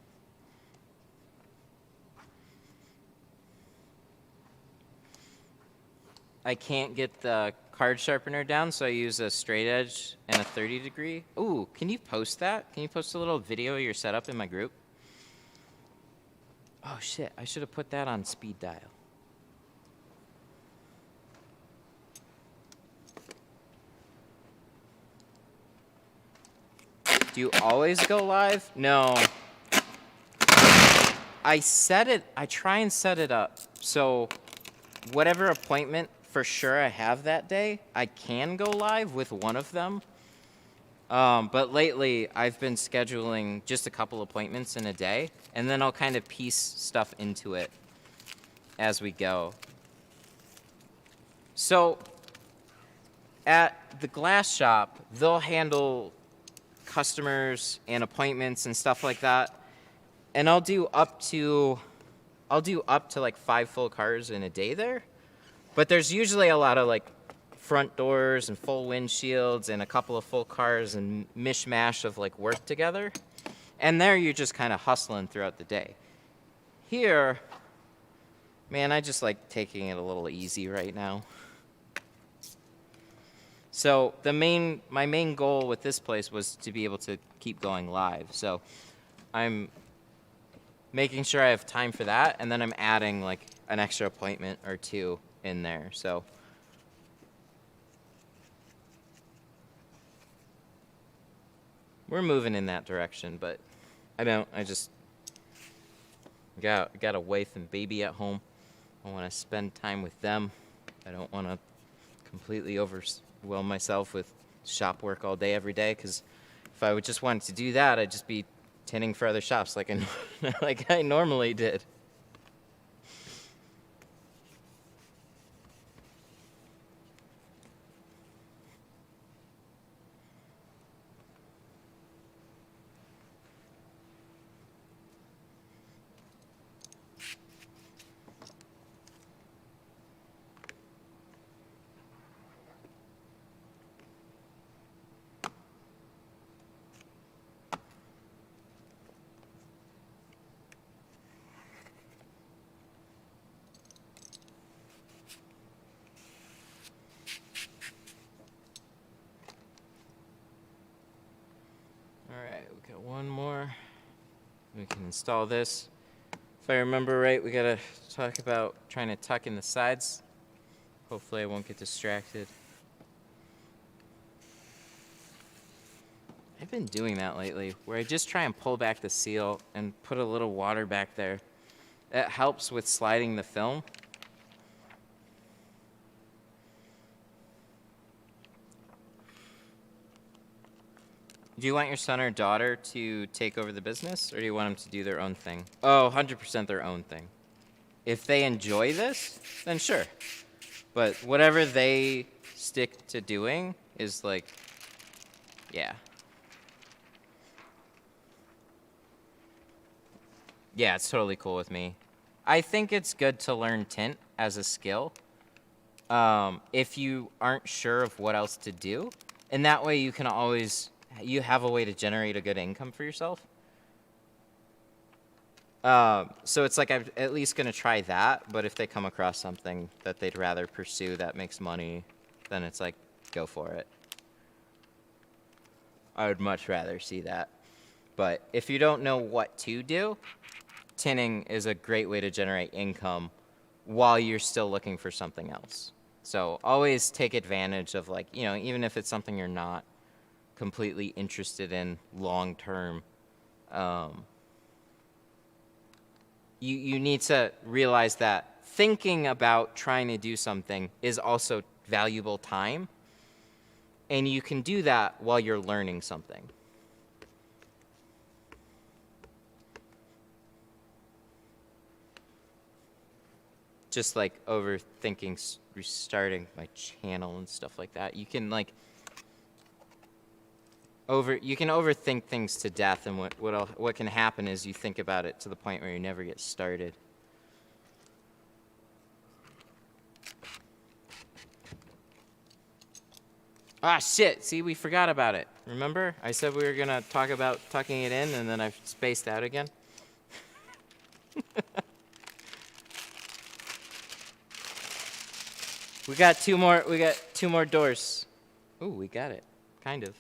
I can't get the card sharpener down, so I use a straight edge and a 30 degree. Ooh, can you post that? Can you post a little video of your setup in my group? Oh shit, I should have put that on speed dial. Do you always go live? No. I try and set it up so whatever appointment for sure I have that day, I can go live with one of them. But lately, I've been scheduling just a couple appointments in a day, and then I'll kind of piece stuff into it as we go. So at the glass shop, they'll handle customers and appointments and stuff like that, and I'll do up to like 5 full cars in a day there. But there's usually a lot of like front doors and full windshields and a couple of full cars and mishmash of like work together. And there you're just kind of hustling throughout the day. Here, man, I just like taking it a little easy right now. So my main goal with this place was to be able to keep going live. So I'm making sure I have time for that, and then I'm adding like an extra appointment or two in there. So we're moving in that direction, but I just got a wife and baby at home. I want to spend time with them. I don't want to completely overwhelm myself with shop work all day, every day, because if I would just wanted to do that, I'd just be tinting for other shops like like I normally did. Alright, we got one more. We can install this. If I remember right, we gotta talk about trying to tuck in the sides. Hopefully I won't get distracted. I've been doing that lately, where I just try and pull back the seal and put a little water back there. That helps with sliding the film. Do you want your son or daughter to take over the business, or do you want them to do their own thing? Oh, 100% their own thing. If they enjoy this, then sure. But whatever they stick to doing is like, yeah. Yeah, it's totally cool with me. I think it's good to learn tint as a skill if you aren't sure of what else to do. And that way you can always, you have a way to generate a good income for yourself. So it's like I'm at least going to try that, but if they come across something that they'd rather pursue that makes money, then it's like, go for it. I would much rather see that. But if you don't know what to do, tinting is a great way to generate income while you're still looking for something else. So always take advantage of, like, you know, even if it's something you're not completely interested in long term, you need to realize that thinking about trying to do something is also valuable time, and you can do that while you're learning something. Just like overthinking restarting my channel and stuff like that. You can like overthink things to death, and what can happen is you think about it to the point where you never get started. Ah, shit. See, we forgot about it. Remember? I said we were going to talk about tucking it in, and then I spaced out again. We got two more doors. Ooh, we got it. Kind of.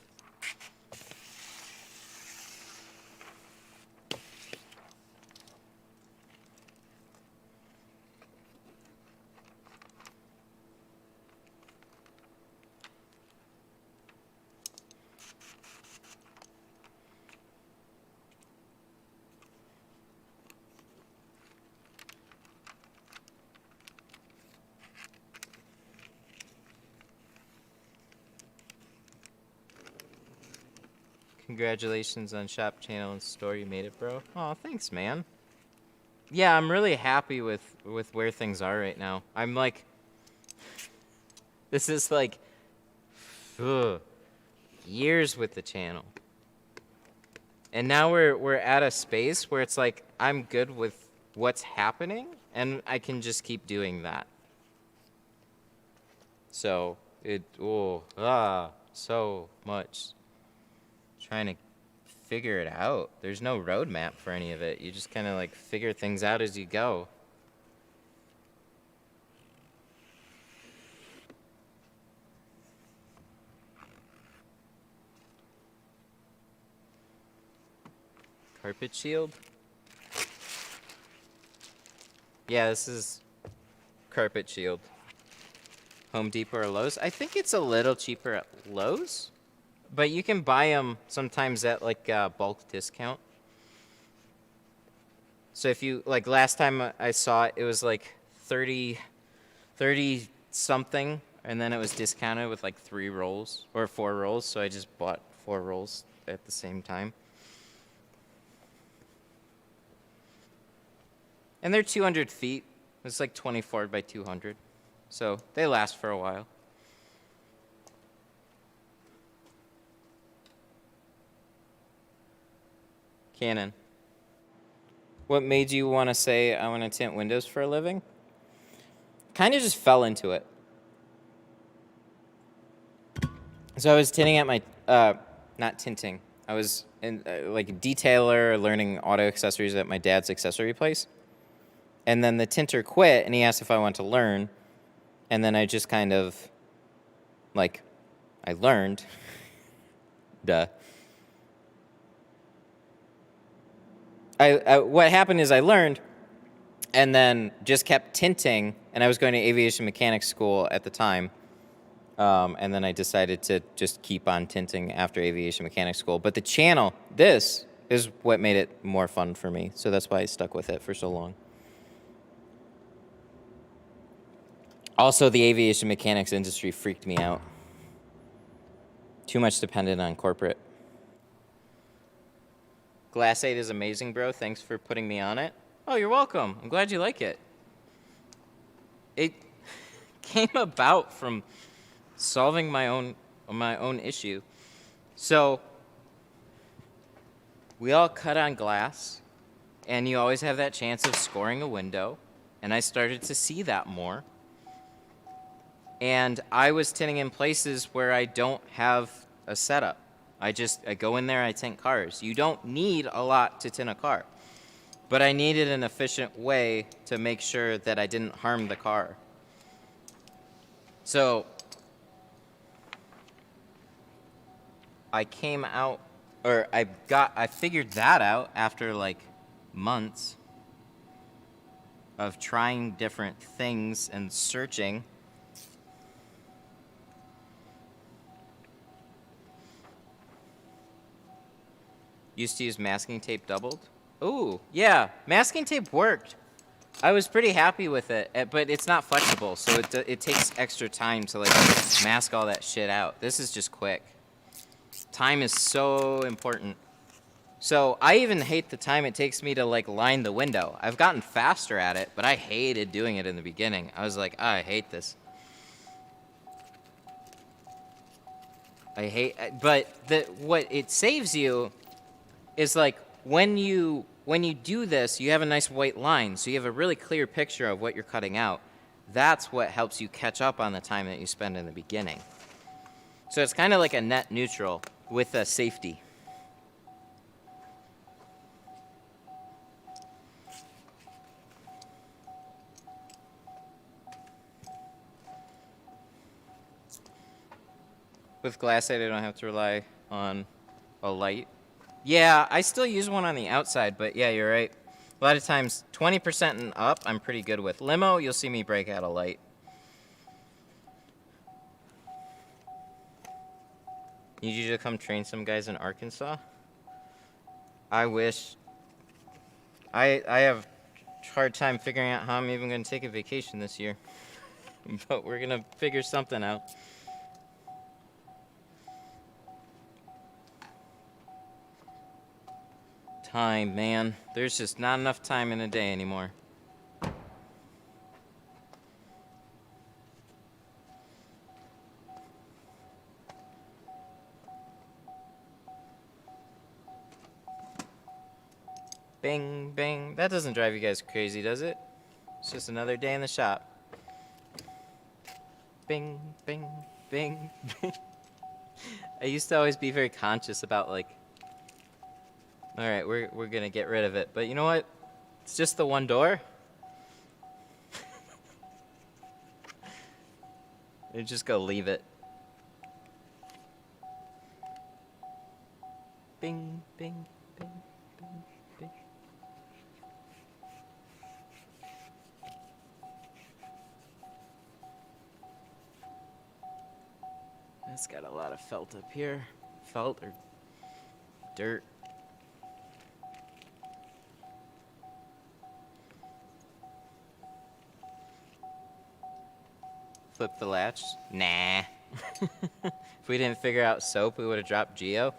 Congratulations on shop channel and store. You made it, bro. Oh, thanks, man. Yeah, I'm really happy with where things are right now. I'm like, this is like, years with the channel. And now we're at a space where it's like, I'm good with what's happening, and I can just keep doing that. So, so much. Trying to figure it out. There's no roadmap for any of it. You just kind of like figure things out as you go. Carpet shield? Yeah, this is carpet shield. Home Depot or Lowe's. I think it's a little cheaper at Lowe's, but you can buy them sometimes at like a bulk discount. So if you, like last time I saw it, it was like 30 something, and then it was discounted with like 3 rolls or 4 rolls, so I just bought 4 rolls at the same time. And they're 200 feet. It's like 24 by 200. So they last for a while. Canon. What made you want to say, I want to tint windows for a living? Kind of just fell into it. So I was tinting at my, not tinting. I was in like a detailer learning auto accessories at my dad's accessory place. And then the tinter quit, and he asked if I wanted to learn. And then I just kind of, like, I learned. Duh. What happened is I learned, and then just kept tinting, and I was going to aviation mechanics school at the time. And then I decided to just keep on tinting after aviation mechanics school. But the channel, this is what made it more fun for me. So that's why I stuck with it for so long. Also, the aviation mechanics industry freaked me out. Too much dependent on corporate. Glass 8 is amazing, bro. Thanks for putting me on it. Oh, you're welcome. I'm glad you like it. It came about from solving my own issue. So we all cut on glass, and you always have that chance of scoring a window, and I started to see that more. And I was tinting in places where I don't have a setup. I go in there, I tint cars. You don't need a lot to tint a car. But I needed an efficient way to make sure that I didn't harm the car. So I came out, or I figured that out after like months of trying different things and searching. Used to use masking tape doubled. Ooh, yeah, masking tape worked. I was pretty happy with it, but it's not flexible, so it takes extra time to like mask all that shit out. This is just quick. Time is so important. So I even hate the time it takes me to like line the window. I've gotten faster at it, but I hated doing it in the beginning. I was like, oh, I hate this. But what it saves you is like when you do this, you have a nice white line, so you have a really clear picture of what you're cutting out. That's what helps you catch up on the time that you spend in the beginning. So it's kind of like a net neutral with a safety. With glass 8, I don't have to rely on a light. Yeah, I still use one on the outside, but yeah, you're right. A lot of times, 20% and up, I'm pretty good with. Limo, you'll see me break out a light. Need you to come train some guys in Arkansas? I wish. I have a hard time figuring out how I'm even going to take a vacation this year. But we're going to figure something out. Time, man. There's just not enough time in a day anymore. Bing, bing. That doesn't drive you guys crazy, does it? It's just another day in the shop. Bing, bing, bing, bing. I used to always be very conscious about like, all right, we're going to get rid of it. But you know what? It's just the one door. You just go leave it. Bing, bing, bing, It's got a lot of felt up here. Felt or dirt. Flip the latch? Nah. If we didn't figure out soap, we would have dropped Geo.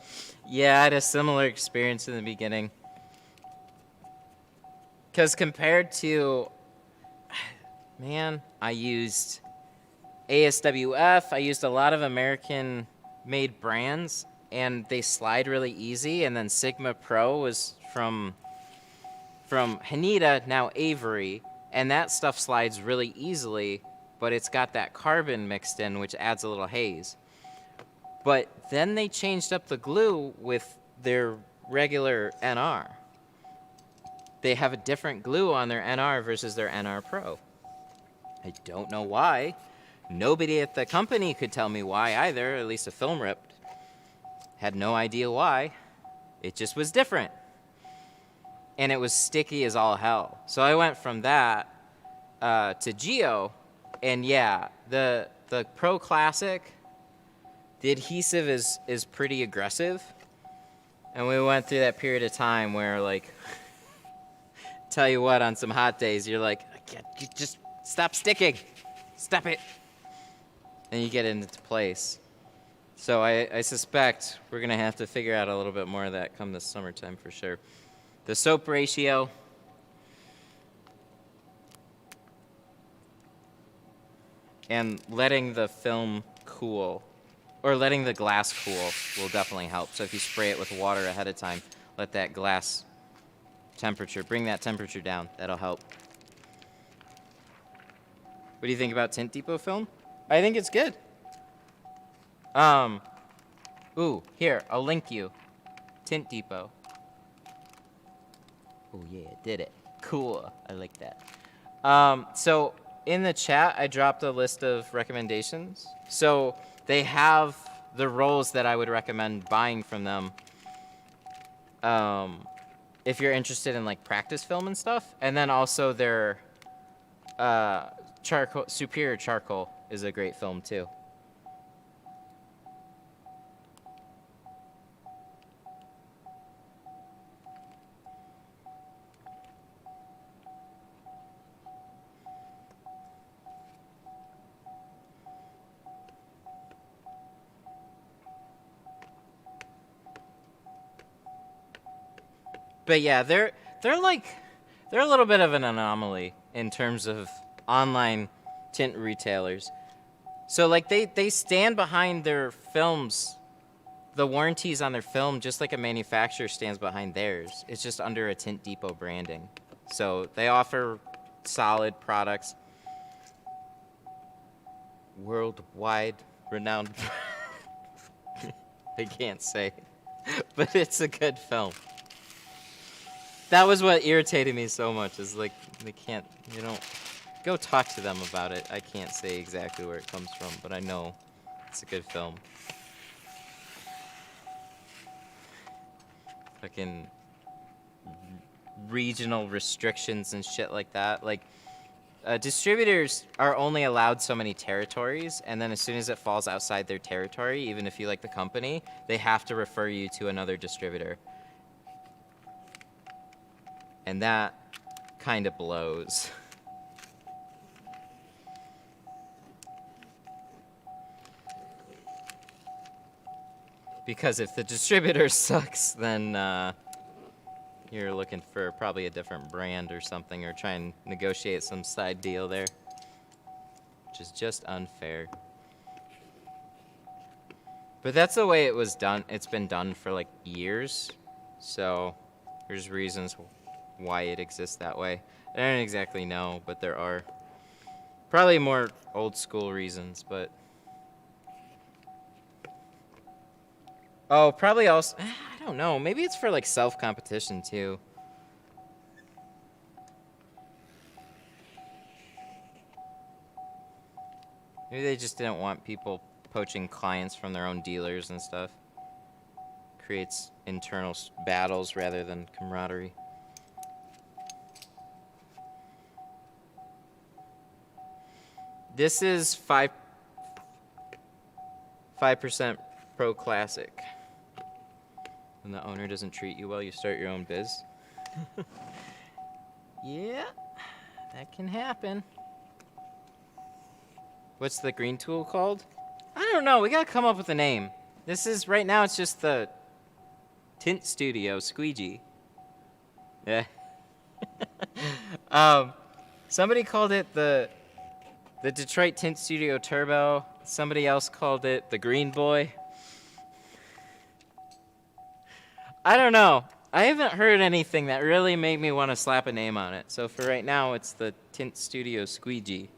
Yeah, I had a similar experience in the beginning. Because compared to, man, I used ASWF, I used a lot of American-made brands, and they slide really easy. And then Sigma Pro was from Haneda, now Avery, and that stuff slides really easily, but it's got that carbon mixed in, which adds a little haze. But then they changed up the glue with their regular NR. They have a different glue on their NR versus their NR Pro. I don't know why. Nobody at the company could tell me why either, at least a film rip. Had no idea why. It just was different. And it was sticky as all hell. So I went from that to Geo, and yeah, the Pro Classic, the adhesive is pretty aggressive. And we went through that period of time where, like, tell you what, on some hot days, you're like, you just stop sticking. Stop it. And you get it into place. So I suspect we're going to have to figure out a little bit more of that come this summertime for sure. The soap ratio. And letting the film cool, or letting the glass cool, will definitely help. So if you spray it with water ahead of time, let that glass temperature, bring that temperature down. That'll help. What do you think about Tint Depot film? I think it's good. Ooh, here, I'll link you. Tint Depot. Oh yeah, did it. Cool, I like that. So in the chat, I dropped a list of recommendations. So they have the rolls that I would recommend buying from them. If you're interested in like practice film and stuff. And then also their charcoal, Superior Charcoal is a great film too. But yeah, they're a little bit of an anomaly in terms of online tint retailers. So like they stand behind their films, the warranties on their film, just like a manufacturer stands behind theirs. It's just under a Tint Depot branding. So they offer solid products, worldwide renowned. I can't say, but it's a good film. That was what irritated me so much, is like, you don't, go talk to them about it. I can't say exactly where it comes from, but I know it's a good film. Fucking regional restrictions and shit like that. Like, distributors are only allowed so many territories, and then as soon as it falls outside their territory, even if you like the company, they have to refer you to another distributor. And that kind of blows. Because if the distributor sucks, then you're looking for probably a different brand or something, or try and negotiate some side deal there, which is just unfair. But that's the way it was done. It's been done for like years, so there's reasons why it exists that way. I don't exactly know, but there are probably more old school reasons, but oh, probably also, I don't know, maybe it's for like self-competition too. Maybe they just didn't want people poaching clients from their own dealers and stuff. creates internal battles rather than camaraderie. This is 5% Pro Classic. When the owner doesn't treat you well, you start your own biz. Yeah, that can happen. What's the green tool called? I don't know. We gotta come up with a name. This is, right now, it's just the Tint Studio Squeegee. Yeah. Somebody called it the Detroit Tint Studio Turbo. Somebody else called it the Green Boy. I don't know. I haven't heard anything that really made me want to slap a name on it. So for right now, it's the Tint Studio Squeegee.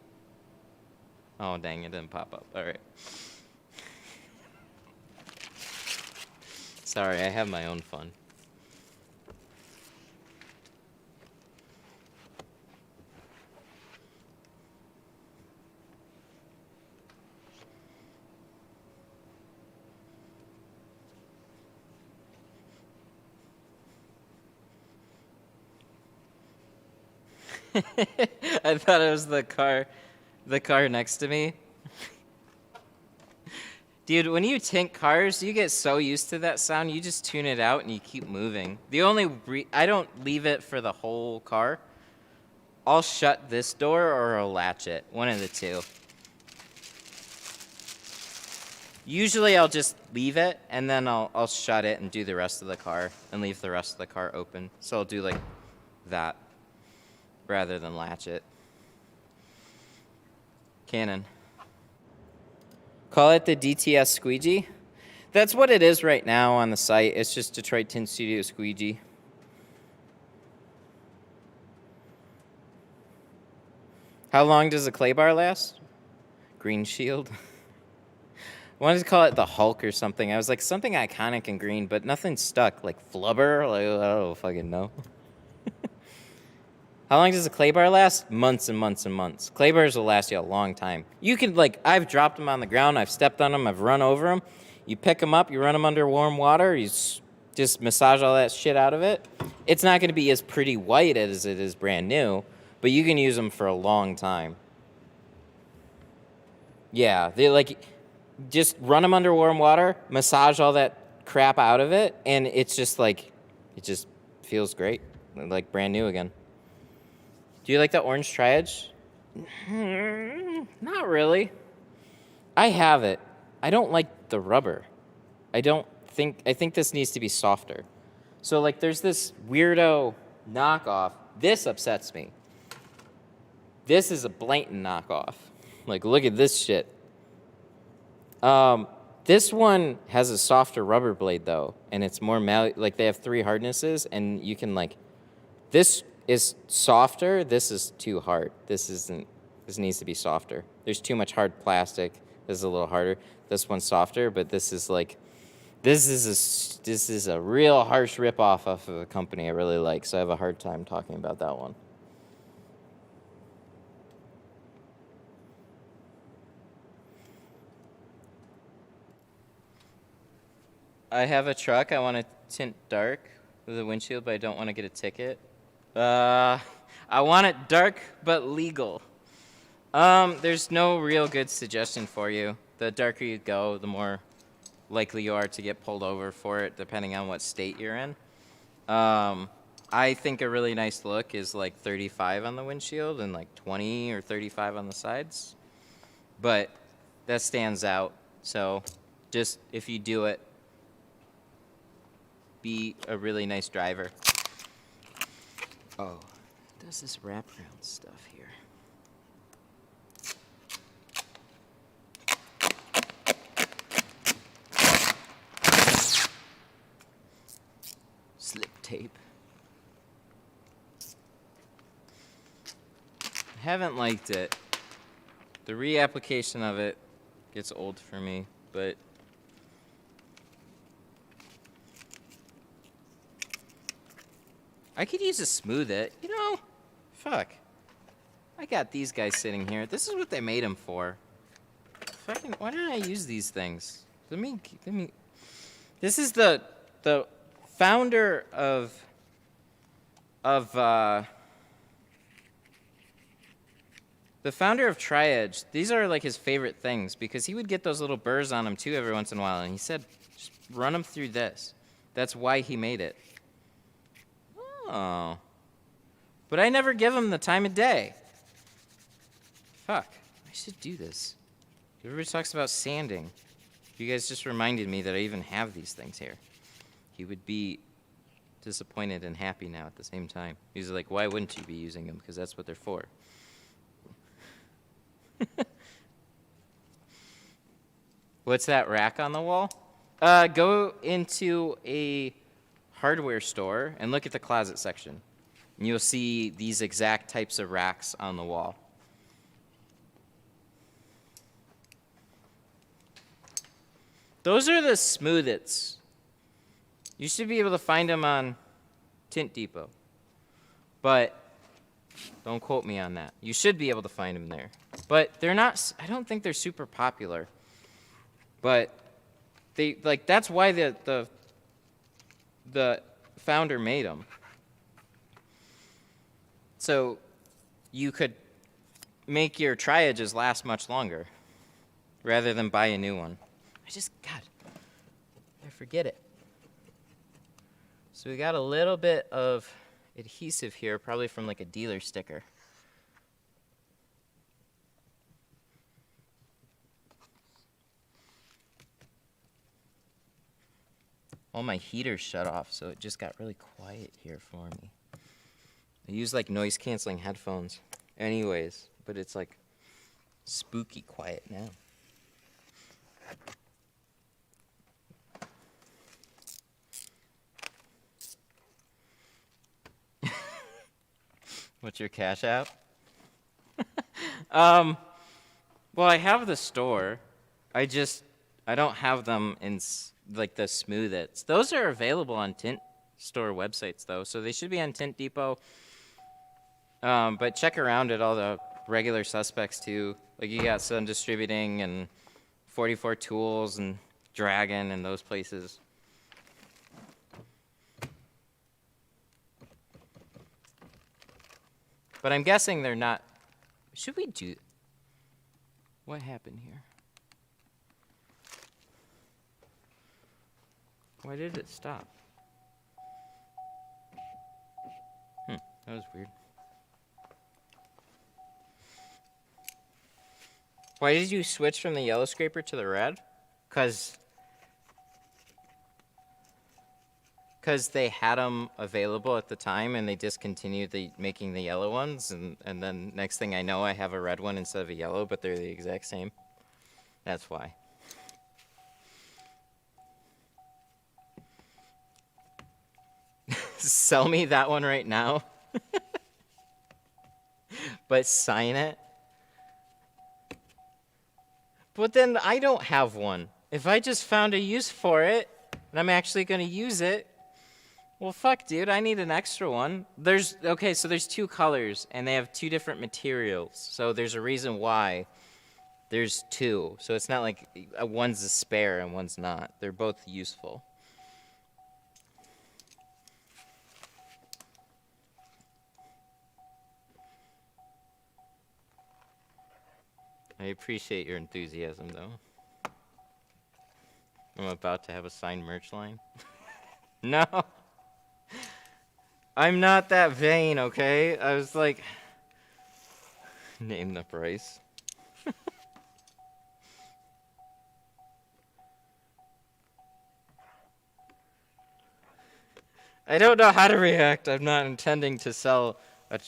Oh, dang, it didn't pop up. All right. Sorry, I have my own fun. I thought it was the car next to me. Dude, when you tint cars, you get so used to that sound, you just tune it out and you keep moving. I don't leave it for the whole car. I'll shut this door or I'll latch it, one of the two. Usually I'll just leave it and then I'll shut it and do the rest of the car and leave the rest of the car open. So I'll do like that rather than latch it. Canon. Call it the DTS Squeegee. That's what it is right now on the site. It's just Detroit Tint Studio Squeegee. How long does a clay bar last? Green shield. I wanted to call it the Hulk or something. I was like, something iconic and green, but nothing stuck. Like flubber? Like, I don't fucking know. How long does a clay bar last? Months and months and months. Clay bars will last you a long time. You can, like, I've dropped them on the ground, I've stepped on them, I've run over them. You pick them up, you run them under warm water, you just massage all that shit out of it. It's not going to be as pretty white as it is brand new, but you can use them for a long time. Yeah, they like, just run them under warm water, massage all that crap out of it, and it's just like, it just feels great, like brand new again. Do you like the orange triage? Not really. I have it. I don't like the rubber. I think this needs to be softer. So like there's this weirdo knockoff. This upsets me. This is a blatant knockoff. Like look at this shit. This one has a softer rubber blade though, and it's more like they have 3 hardnesses, and you can like, this is softer. This is too hard. This needs to be softer. There's too much hard plastic. This is a little harder. This one's softer, but this is like, this is a real harsh ripoff of a company I really like. So I have a hard time talking about that one. I have a truck. I want to tint dark with a windshield, but I don't want to get a ticket. I want it dark but legal. There's no real good suggestion for you. The darker you go, the more likely you are to get pulled over for it, depending on what state you're in. I think a really nice look is like 35 on the windshield and like 20 or 35 on the sides. But that stands out. So just if you do it, be a really nice driver. Oh, it does this wraparound stuff here. Slip tape. I haven't liked it. The reapplication of it gets old for me, but I could use a smooth it, you know? Fuck. I got these guys sitting here. This is what they made them for. Fucking, why didn't I use these things? Let me. This is the the founder of Tri-Edge, these are like his favorite things because he would get those little burrs on him too every once in a while, and he said, just run them through this. That's why he made it. Oh. But I never give him the time of day. Fuck. I should do this. Everybody talks about sanding. You guys just reminded me that I even have these things here. He would be disappointed and happy now at the same time. He's like, why wouldn't you be using them? Because that's what they're for. What's that rack on the wall? Go into a hardware store and look at the closet section. And you'll see these exact types of racks on the wall. Those are the smoothits. You should be able to find them on Tint Depot. But don't quote me on that. You should be able to find them there. But they're not, I don't think they're super popular. But they, like, that's why the founder made them. So you could make your Tri-Edges last much longer rather than buy a new one. God, I forget it. So we got a little bit of adhesive here, probably from like a dealer sticker. All my heaters shut off, so it just got really quiet here for me. I use like noise canceling headphones anyways, but it's like spooky quiet now. What's your Cash App? Well, I have the store. I don't have them in like the smoothits. Those are available on Tint store websites though, so they should be on Tint Depot. But check around at all the regular suspects too. Like you got Sun Distributing and 44 Tools and Dragon and those places. But I'm guessing they're not. Should we do? What happened here? Why did it stop? That was weird. Why did you switch from the yellow scraper to the red? Because they had them available at the time and they discontinued making the yellow ones, and then next thing I know I have a red one instead of a yellow, but they're the exact same. That's why. Sell me that one right now. But sign it. But then I don't have one. If I just found a use for it and I'm actually going to use it, well, fuck, dude, I need an extra one. Okay, so there's two colors, and they have two different materials. So there's a reason why there's two. So it's not like one's a spare and one's not. They're both useful. I appreciate your enthusiasm, though. I'm about to have a signed merch line. No. I'm not that vain, okay? I was like, name the price. I don't know how to react. I'm not intending to sell a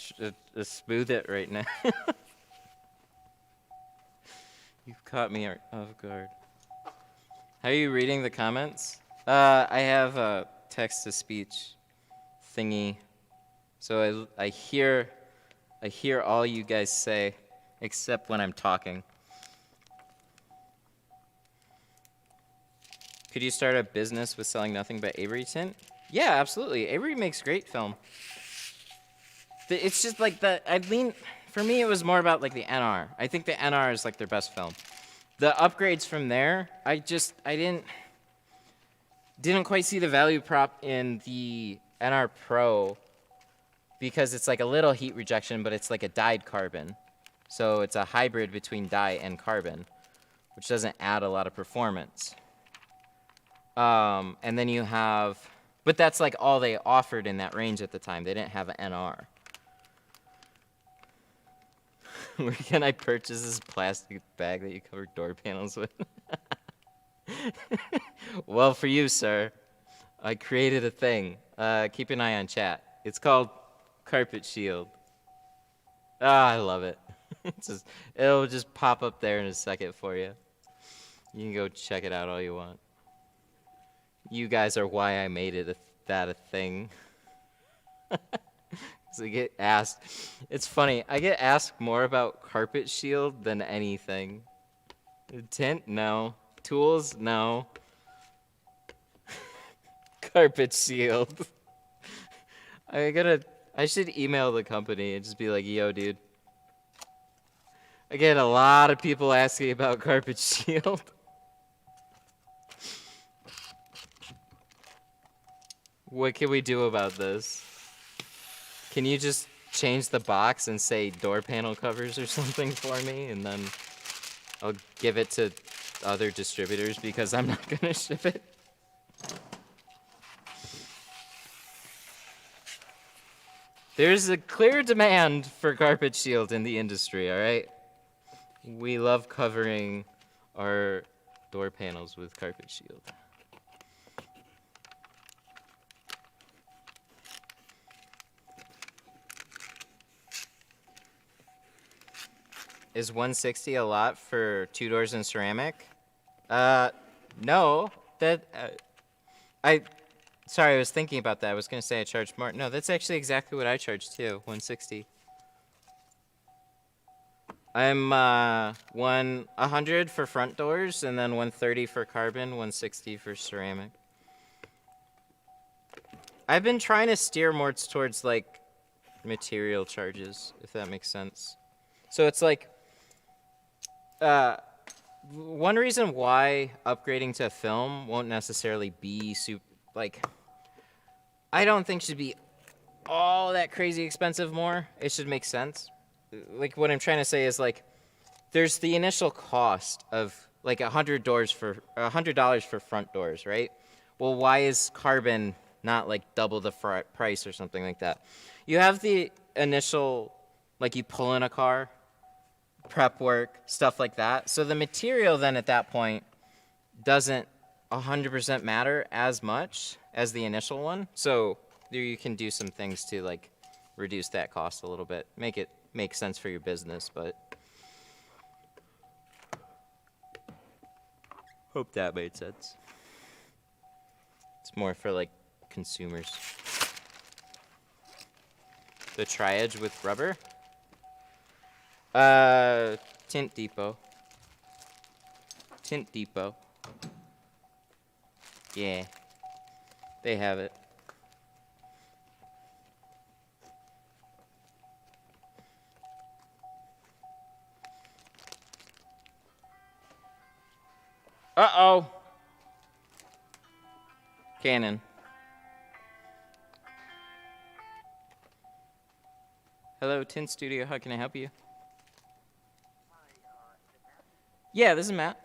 smooth it right now. You've caught me off guard. How are you reading the comments? I have a text-to-speech thingy, so I hear all you guys say, except when I'm talking. Could you start a business with selling nothing but Avery tint? Yeah, absolutely. Avery makes great film. It's just like for me, it was more about like the NR. I think the NR is like their best film. The upgrades from there, I didn't. Didn't quite see the value prop in the NR Pro because it's like a little heat rejection, but it's like a dyed carbon. So it's a hybrid between dye and carbon, which doesn't add a lot of performance. And then you have, but that's like all they offered in that range at the time. They didn't have an NR. Where can I purchase this plastic bag that you cover door panels with? Well, for you, sir, I created a thing. Keep an eye on chat. It's called Carpet Shield. Ah, I love it. It'll just pop up there in a second for you. You can go check it out all you want. You guys are why I made it that a thing. So I get asked. It's funny. I get asked more about Carpet Shield than anything. Tint? No. Tools? No. Carpet Shield. I should email the company and just be like, yo, dude. I get a lot of people asking about Carpet Shield. What can we do about this? Can you just change the box and say door panel covers or something for me? And then I'll give it to other distributors because I'm not going to ship it. There's a clear demand for Carpet Shield in the industry, all right? We love covering our door panels with Carpet Shield. Is 160 a lot for 2 doors in ceramic? No. Sorry, I was thinking about that. I was going to say I charged more. No, that's actually exactly what I charge too, 160. I'm 100 for front doors, and then 130 for carbon, 160 for ceramic. I've been trying to steer more towards like material charges, if that makes sense. So it's like, one reason why upgrading to film won't necessarily be I don't think should be all that crazy expensive more. It should make sense. Like what I'm trying to say is like, there's the initial cost of like $100 for front doors, right? Well, why is carbon not like double the price or something like that? You have the initial, like you pull in a car, prep work, stuff like that. So the material then at that point doesn't 100% matter as much as the initial one. So there you can do some things to like reduce that cost a little bit, make it make sense for your business, but hope that made sense. It's more for like consumers. The tri-edge with rubber? Tint Depot. Tint Depot. Yeah. They have it. Uh-oh. Canon. Hello, Tint Studio. How can I help you? Yeah, this is Matt.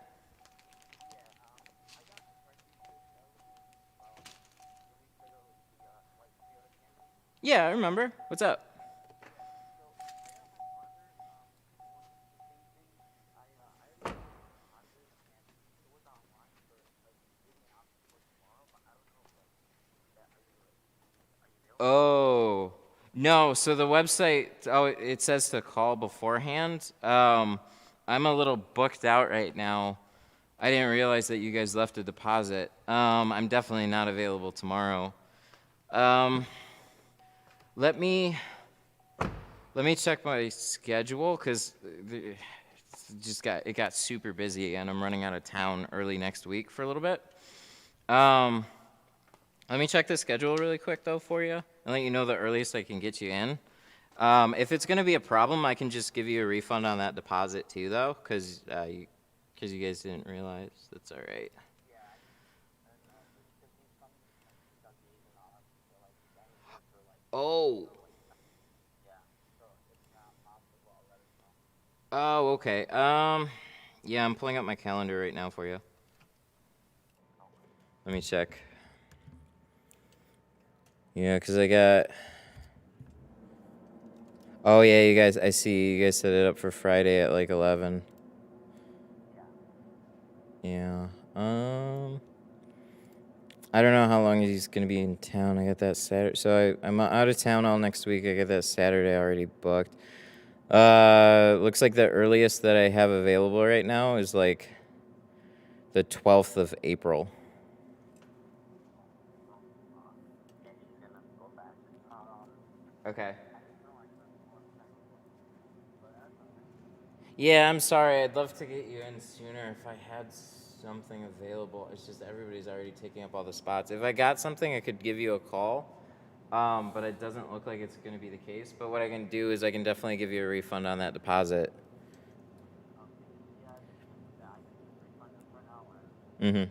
Yeah, I remember. What's up? Oh, no. So the website, it says to call beforehand. I'm a little booked out right now. I didn't realize that you guys left a deposit. I'm definitely not available tomorrow. Let me check my schedule because it got super busy and I'm running out of town early next week for a little bit. Let me check the schedule really quick though for you and let you know the earliest I can get you in. If it's gonna be a problem, I can just give you a refund on that deposit too though, because you guys didn't realize. That's all right. Oh. Oh, okay. Yeah, I'm pulling up my calendar right now for you. Let me check. Yeah, because I got... Oh, yeah, you guys, I see you guys set it up for Friday at like 11. Yeah. I don't know how long he's going to be in town. I got that Saturday. So I'm out of town all next week. I got that Saturday already booked. Looks like the earliest that I have available right now is like the 12th of April. Okay. Yeah, I'm sorry. I'd love to get you in sooner if I had something available. It's just everybody's already taking up all the spots. If I got something, I could give you a call. But it doesn't look like it's going to be the case. But what I can do is I can definitely give you a refund on that deposit. Mm-hmm.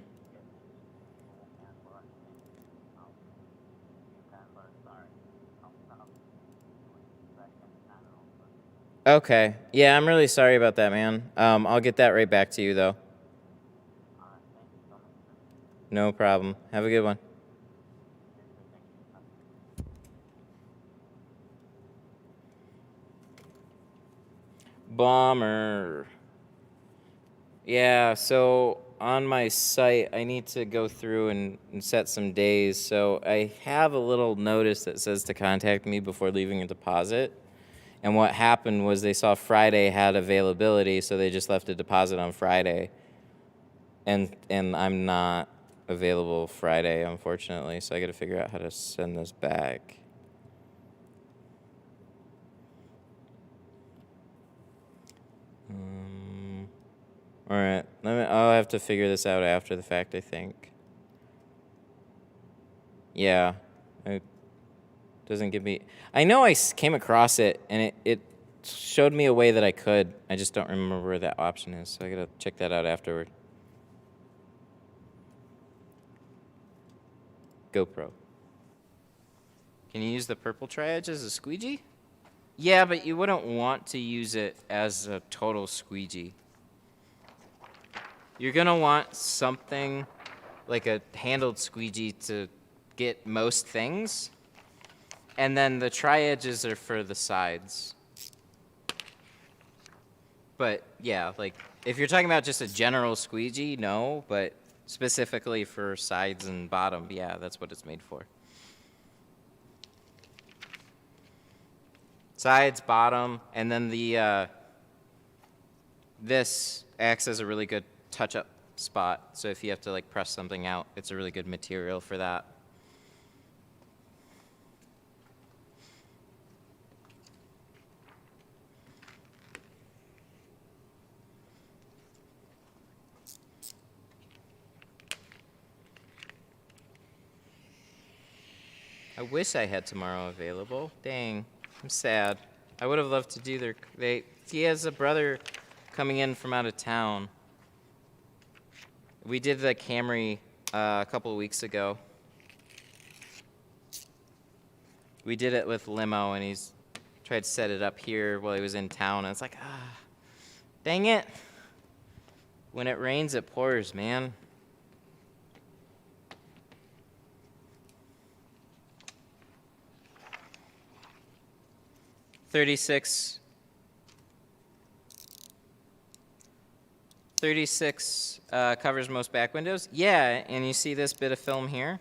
Okay. Yeah, I'm really sorry about that, man. I'll get that right back to you, though. No problem. Have a good one. Bummer. Yeah, so on my site, I need to go through and set some days. So I have a little notice that says to contact me before leaving a deposit. And what happened was they saw Friday had availability, so they just left a deposit on Friday. And I'm not available Friday, unfortunately, so I got to figure out how to send this back. All right, I'll have to figure this out after the fact, I think. Yeah, it doesn't give me... I know I came across it, and it showed me a way that I could. I just don't remember where that option is, so I gotta check that out afterward. GoPro. Can you use the purple tri-edge as a squeegee? Yeah, but you wouldn't want to use it as a total squeegee. You're gonna want something like a handled squeegee to get most things, and then the tri-edges are for the sides. But yeah, like if you're talking about just a general squeegee, no, but specifically for sides and bottom, yeah, that's what it's made for. Sides, bottom, and then the this acts as a really good touch-up spot. So if you have to like press something out, it's a really good material for that. I wish I had tomorrow available. Dang, I'm sad. I would have loved to do he has a brother coming in from out of town. We did the Camry a couple of weeks ago. We did it with Limo, and he's tried to set it up here while he was in town, and it's like, dang it. When it rains, it pours, man. $36 covers most back windows. Yeah, and you see this bit of film here?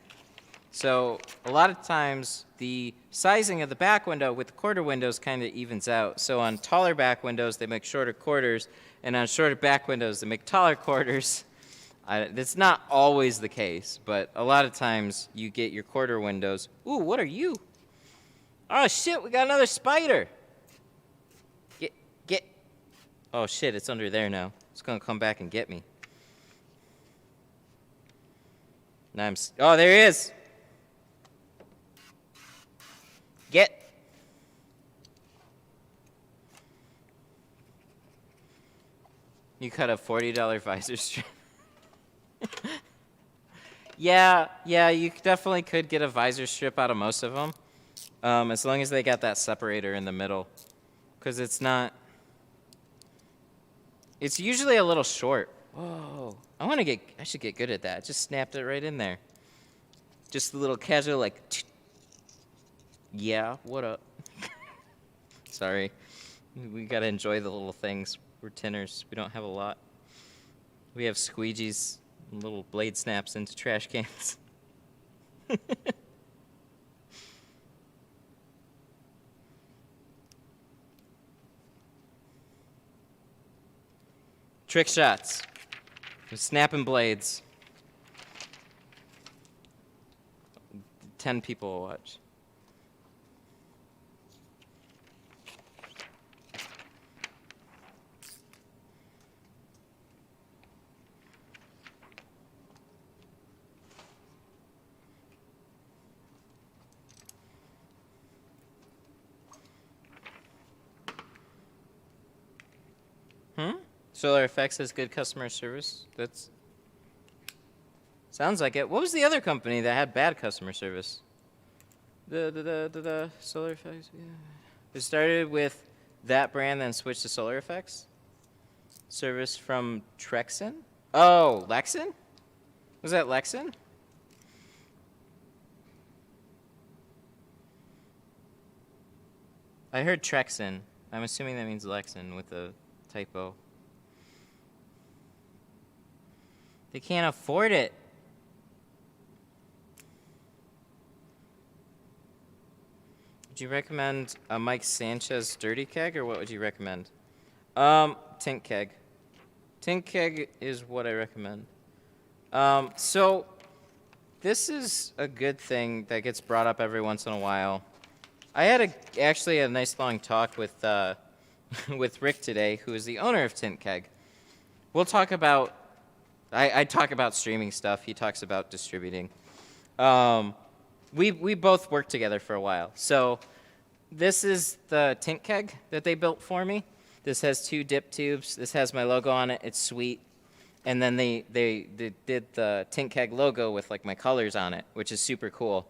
So a lot of times the sizing of the back window with the quarter windows kind of evens out. So on taller back windows, they make shorter quarters, and on shorter back windows, they make taller quarters. That's not always the case, but a lot of times you get your quarter windows. Ooh, what are you? Oh, shit, we got another spider. Get. Oh, shit, it's under there now. It's going to come back and get me. Now oh, there he is. Get. You cut a $40 visor strip. Yeah, you definitely could get a visor strip out of most of them. As long as they got that separator in the middle. Because it's not... It's usually a little short. Whoa. I should get good at that. Just snapped it right in there. Just a little casual, like... Yeah, what up? Sorry. We gotta enjoy the little things. We're tinters. We don't have a lot. We have squeegees and little blade snaps into trash cans. Trick shots. With snapping blades. 10 people will watch. Solar Effects has good customer service. That's sounds like it. What was the other company that had bad customer service? The Solar Effects. Yeah. It started with that brand, then switched to Solar Effects. Service from Trexon. Oh, Lexon? Was that Lexon? I heard Trexon. I'm assuming that means Lexon with a typo. They can't afford it. Would you recommend a Mike Sanchez dirty keg, or what would you recommend? Tint keg. Tint keg is what I recommend. So this is a good thing that gets brought up every once in a while. I had actually a nice long talk with with Rick today, who is the owner of Tint Keg. We'll talk about. I talk about streaming stuff. He talks about distributing. We both worked together for a while. So this is the Tint Keg that they built for me. This has 2 dip tubes. This has my logo on it. It's sweet. And then they did the Tint Keg logo with like my colors on it, which is super cool.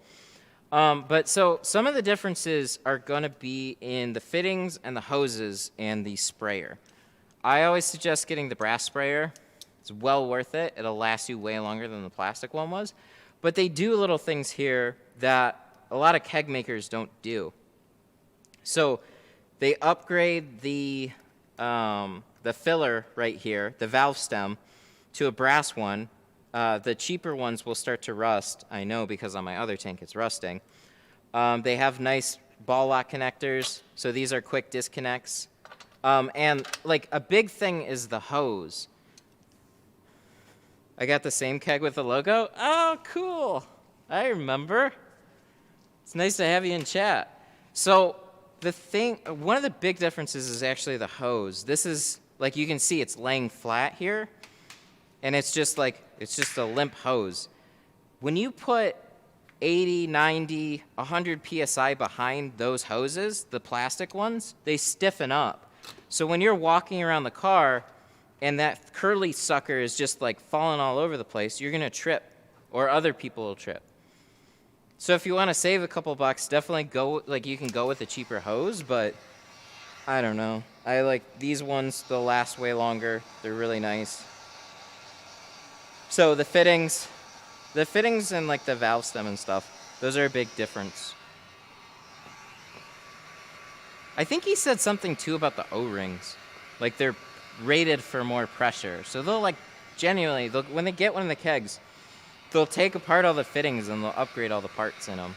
But so some of the differences are going to be in the fittings and the hoses and the sprayer. I always suggest getting the brass sprayer. It's well worth it. It'll last you way longer than the plastic one was. But they do little things here that a lot of keg makers don't do. So they upgrade the filler right here, the valve stem, to a brass one. The cheaper ones will start to rust. I know because on my other tank it's rusting. They have nice ball lock connectors, so these are quick disconnects. And like a big thing is the hose. I got the same keg with the logo. Oh, cool. I remember. It's nice to have you in chat. So one of the big differences is actually the hose. This is, like you can see, it's laying flat here. And it's just a limp hose. When you put 80, 90, 100 PSI behind those hoses, the plastic ones, they stiffen up. So when you're walking around the car and that curly sucker is just like falling all over the place, you're gonna trip, or other people will trip. So if you wanna save a couple bucks, definitely you can go with a cheaper hose, but I don't know. I like these ones, they'll last way longer. They're really nice. So the fittings and like the valve stem and stuff, those are a big difference. I think he said something too about the O-rings. Like they're rated for more pressure. So they'll like genuinely, when they get one of the kegs, they'll take apart all the fittings and they'll upgrade all the parts in them.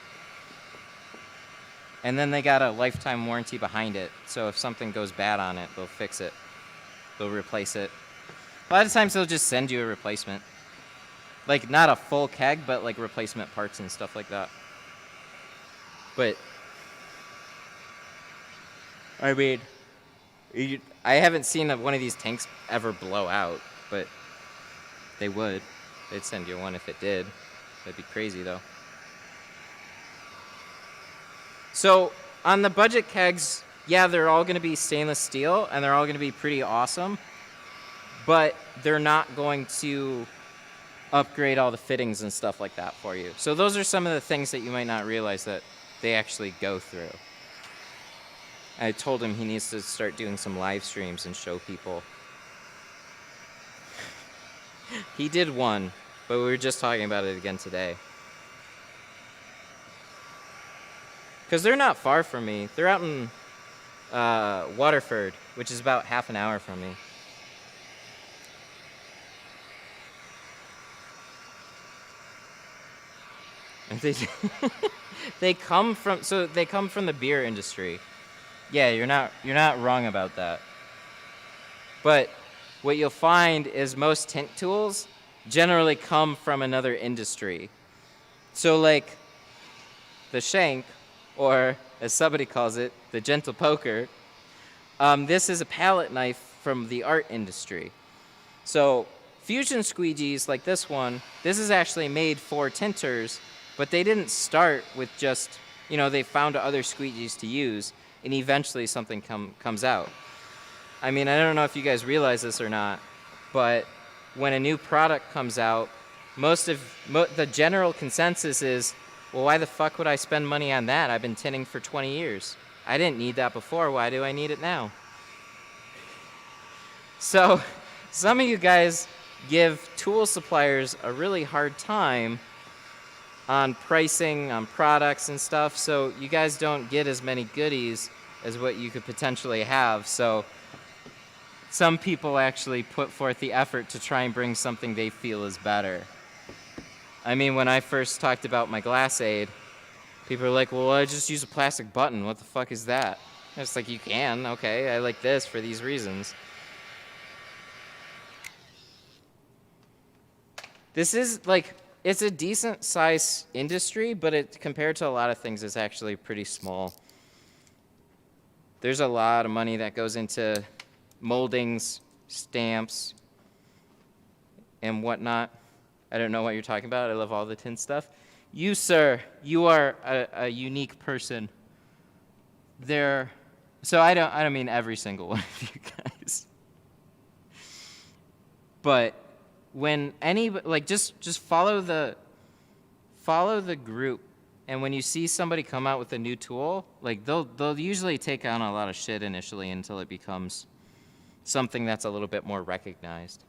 And then they got a lifetime warranty behind it. So if something goes bad on it, they'll fix it. They'll replace it. A lot of times they'll just send you a replacement. Like, not a full keg, but, like, replacement parts and stuff like that. But, I mean, I haven't seen one of these tanks ever blow out, but they would. They'd send you one if it did. That'd be crazy, though. So, on the budget kegs, yeah, they're all going to be stainless steel, and they're all going to be pretty awesome, but they're not going to upgrade all the fittings and stuff like that for you. So those are some of the things that you might not realize that they actually go through. I told him he needs to start doing some live streams and show people. He did one, but we were just talking about it again today. Because they're not far from me. They're out in Waterford, which is about half an hour from me. And they come from the beer industry. Yeah, you're not wrong about that. But what you'll find is most tint tools generally come from another industry. So like the shank, or as somebody calls it, the gentle poker, this is a palette knife from the art industry. So fusion squeegees like this one, this is actually made for tinters, but they didn't start with just, they found other squeegees to use, and eventually something comes out. I mean, I don't know if you guys realize this or not, but when a new product comes out, the general consensus is, well, why the fuck would I spend money on that? I've been tinting for 20 years. I didn't need that before. Why do I need it now? So some of you guys give tool suppliers a really hard time on pricing, on products and stuff, so you guys don't get as many goodies as what you could potentially have. So some people actually put forth the effort to try and bring something they feel is better. I mean, when I first talked about my glass aid, people are like, well, I just use a plastic button. What the fuck is that? And it's like, you can, okay, I like this for these reasons. This is like, it's a decent size industry, but compared to a lot of things, it's actually pretty small. There's a lot of money that goes into moldings, stamps, and whatnot. I don't know what you're talking about. I love all the tint stuff. You, sir, you are a unique person. So I don't mean every single one of you guys. But when just follow the group, and when you see somebody come out with a new tool, like they'll usually take on a lot of shit initially until it becomes something that's a little bit more recognized.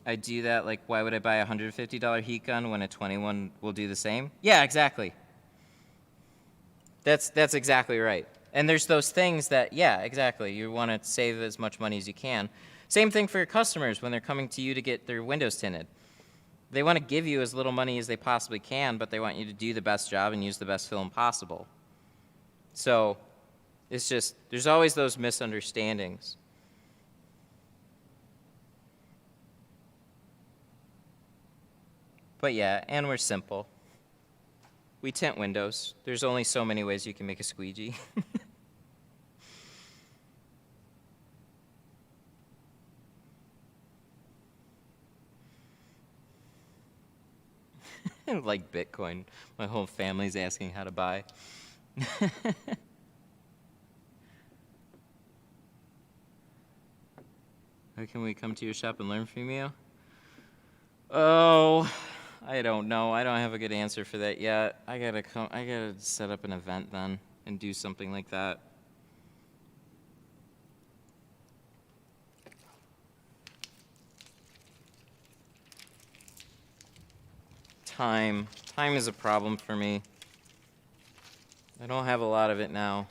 I do that, like, why would I buy a $150 heat gun when a 21 will do the same? Yeah, exactly. That's exactly right. And there's those things that, yeah, exactly, you want to save as much money as you can. Same thing for your customers when they're coming to you to get their windows tinted. They want to give you as little money as they possibly can, but they want you to do the best job and use the best film possible. So it's just, there's always those misunderstandings. But yeah, and we're simple. We tint windows. There's only so many ways you can make a squeegee. Like Bitcoin. My whole family's asking how to buy. How can we come to your shop and learn from you? Oh, I don't know. I don't have a good answer for that yet. I gotta set up an event then and do something like that. Time is a problem for me. I don't have a lot of it now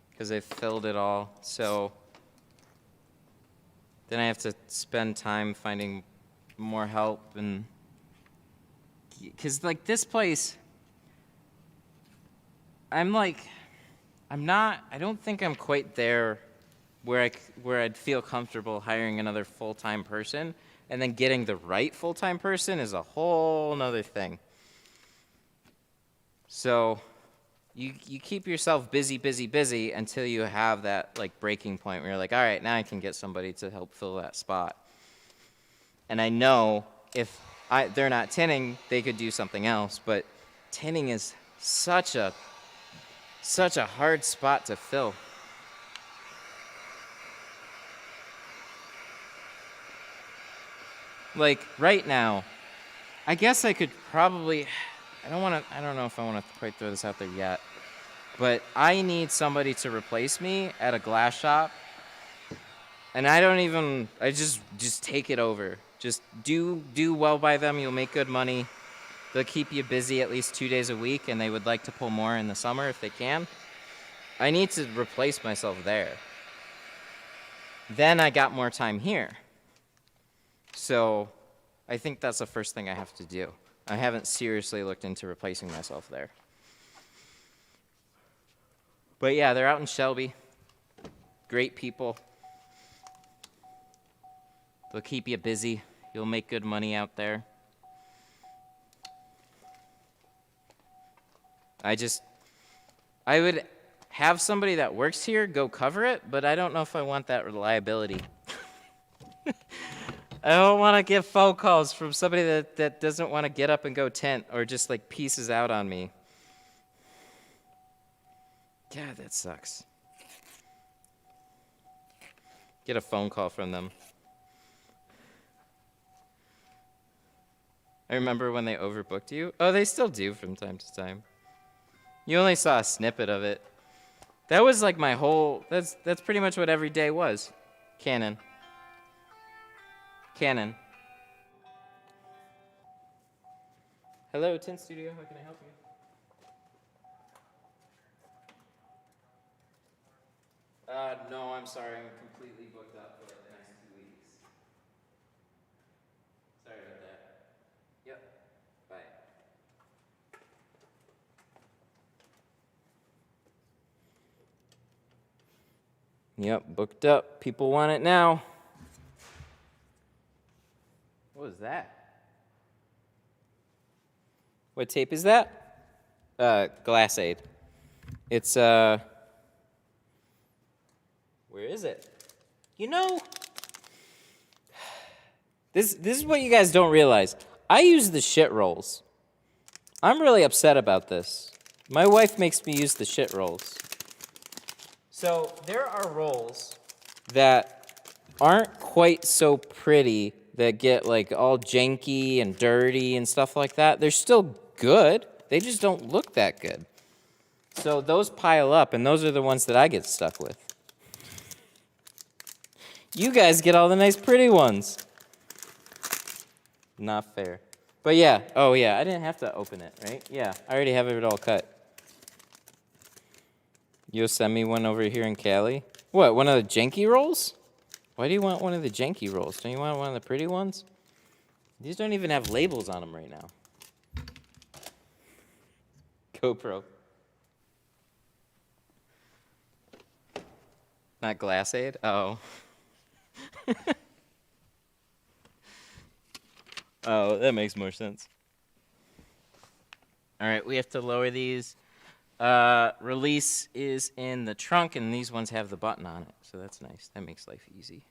because I've filled it all. So then I have to spend time finding more help, and because like this place, I don't think I'm quite there where I'd feel comfortable hiring another full-time person, and then getting the right full-time person is a whole nother thing. So you keep yourself busy until you have that like breaking point where you're like, all right, now I can get somebody to help fill that spot. And I know if they're not tinting, they could do something else, but tinting is such a hard spot to fill. Like, right now, I guess I could probably, I don't know if I want to quite throw this out there yet, but I need somebody to replace me at a glass shop, and I just take it over. Just do well by them, you'll make good money. They'll keep you busy at least 2 days a week, and they would like to pull more in the summer if they can. I need to replace myself there. Then I got more time here. So I think that's the first thing I have to do. I haven't seriously looked into replacing myself there. But yeah, they're out in Shelby. Great people. They'll keep you busy. You'll make good money out there. I would have somebody that works here go cover it, but I don't know if I want that reliability. I don't want to get phone calls from somebody that doesn't want to get up and go tint or just like pieces out on me. God, that sucks. Get a phone call from them. I remember when they overbooked you. Oh, they still do from time to time. You only saw a snippet of it. That was like my whole, that's pretty much what every day was. Canon. Hello, Tint Studio, how can I help you? No, I'm sorry, I'm completely booked up for like the next 2 weeks. Sorry about that. Yep, bye. Yep, booked up. People want it now. What was that? What tape is that? Glass Aid. It's, where is it? You know, this is what you guys don't realize. I use the shit rolls. I'm really upset about this. My wife makes me use the shit rolls. So there are rolls that aren't quite so pretty that get like all janky and dirty and stuff like that. They're still good. They just don't look that good. So those pile up, and those are the ones that I get stuck with. You guys get all the nice pretty ones. Not fair. But yeah, oh yeah, I didn't have to open it, right? Yeah, I already have it all cut. You'll send me one over here in Cali? What, one of the janky rolls? Why do you want one of the janky rolls? Don't you want one of the pretty ones? These don't even have labels on them right now. GoPro. Not Glass Aid? Oh. Oh, that makes more sense. All right, we have to lower these. Release is in the trunk, and these ones have the button on it, so that's nice. That makes life easy.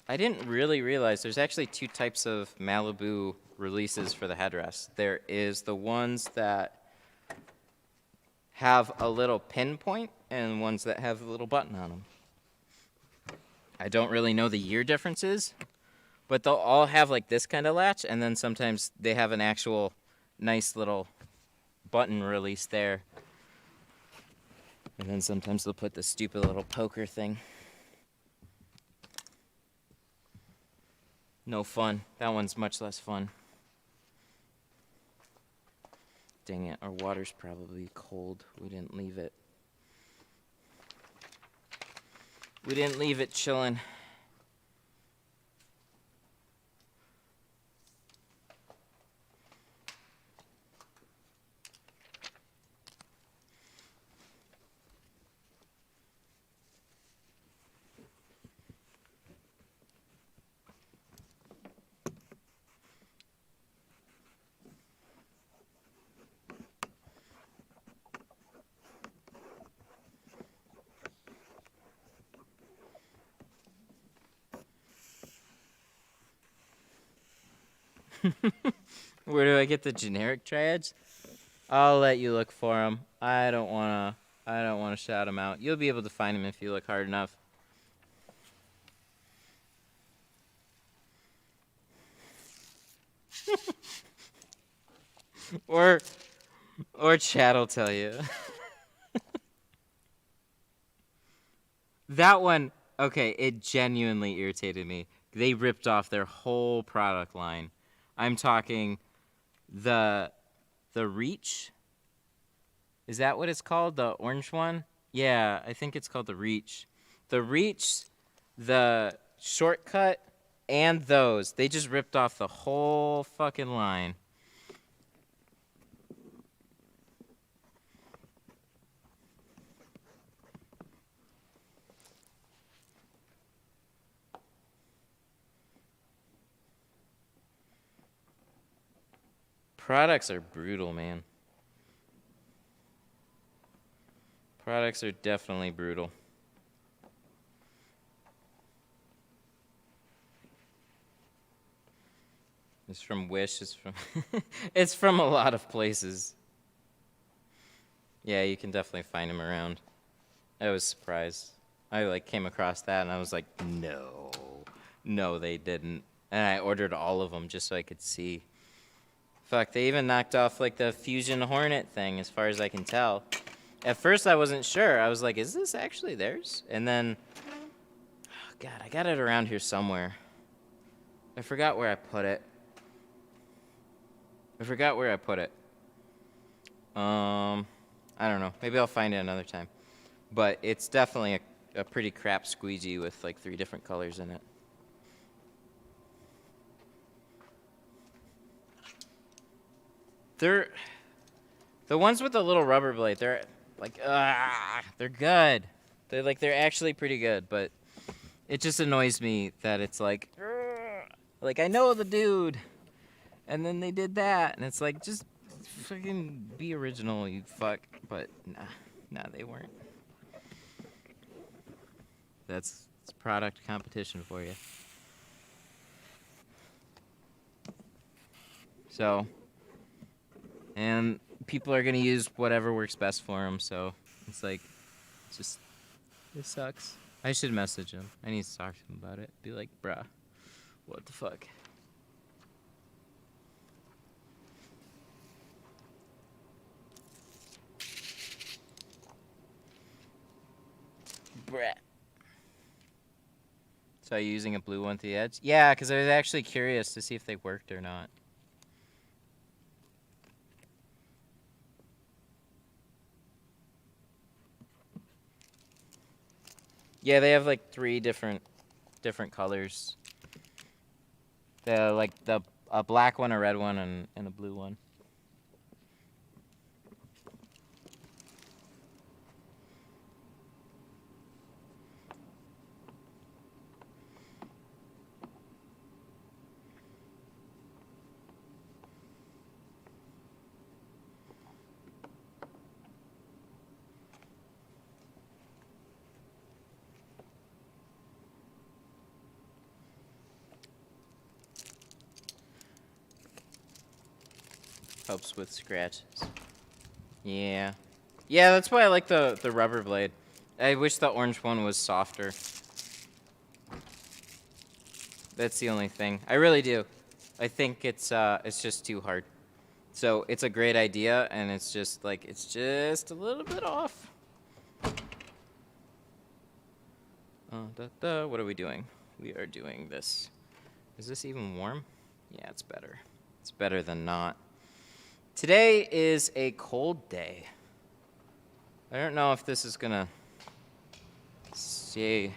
I didn't really realize there's actually 2 types of Malibu releases for the headrest. There is the ones that have a little pinpoint and ones that have a little button on them. I don't really know the year differences, but they'll all have like this kind of latch, and then sometimes they have an actual nice little button release there. And then sometimes they'll put the stupid little poker thing. No fun. That one's much less fun. Dang it, our water's probably cold. We didn't leave it. We didn't leave it chilling. Where do I get the generic triads? I'll let you look for them. I don't wanna shout them out. You'll be able to find them if you look hard enough. or Chad'll tell you. That one, okay, it genuinely irritated me. They ripped off their whole product line. I'm talking the Reach. Is that what it's called? The orange one? Yeah, I think it's called the Reach. The Reach, the Shortcut, and those. They just ripped off the whole fucking line. Products are brutal, man. Products are definitely brutal. It's from Wish. It's from it's from a lot of places. Yeah, you can definitely find them around. I was surprised. I like came across that and I was like, no, they didn't. And I ordered all of them just so I could see. Fuck, they even knocked off like the Fusion Hornet thing, as far as I can tell. At first, I wasn't sure. I was like, is this actually theirs? And then, oh God, I got it around here somewhere. I forgot where I put it. I don't know. Maybe I'll find it another time. But it's definitely a pretty crap squeegee with like 3 different colors in it. They're the ones with the little rubber blade. They're like, they're good. They're actually pretty good, but it just annoys me that it's like I know the dude, and then they did that, and it's like, just fucking be original, you fuck. But nah, they weren't. That's product competition for you. So. And people are going to use whatever works best for them, so it's like, just, it sucks. I should message him. I need to talk to him about it. Be like, bruh, what the fuck? Bruh. So are you using a blue one to the edge? Yeah, because I was actually curious to see if they worked or not. Yeah, they have like 3 different colors. Like a black one, a red one, and a blue one. Helps with scratches. Yeah. Yeah, that's why I like the rubber blade. I wish the orange one was softer. That's the only thing. I really do. I think it's just too hard. So it's a great idea, and it's just a little bit off. What are we doing? We are doing this. Is this even warm? Yeah, it's better. It's better than not. Today is a cold day. I don't know if this is gonna see,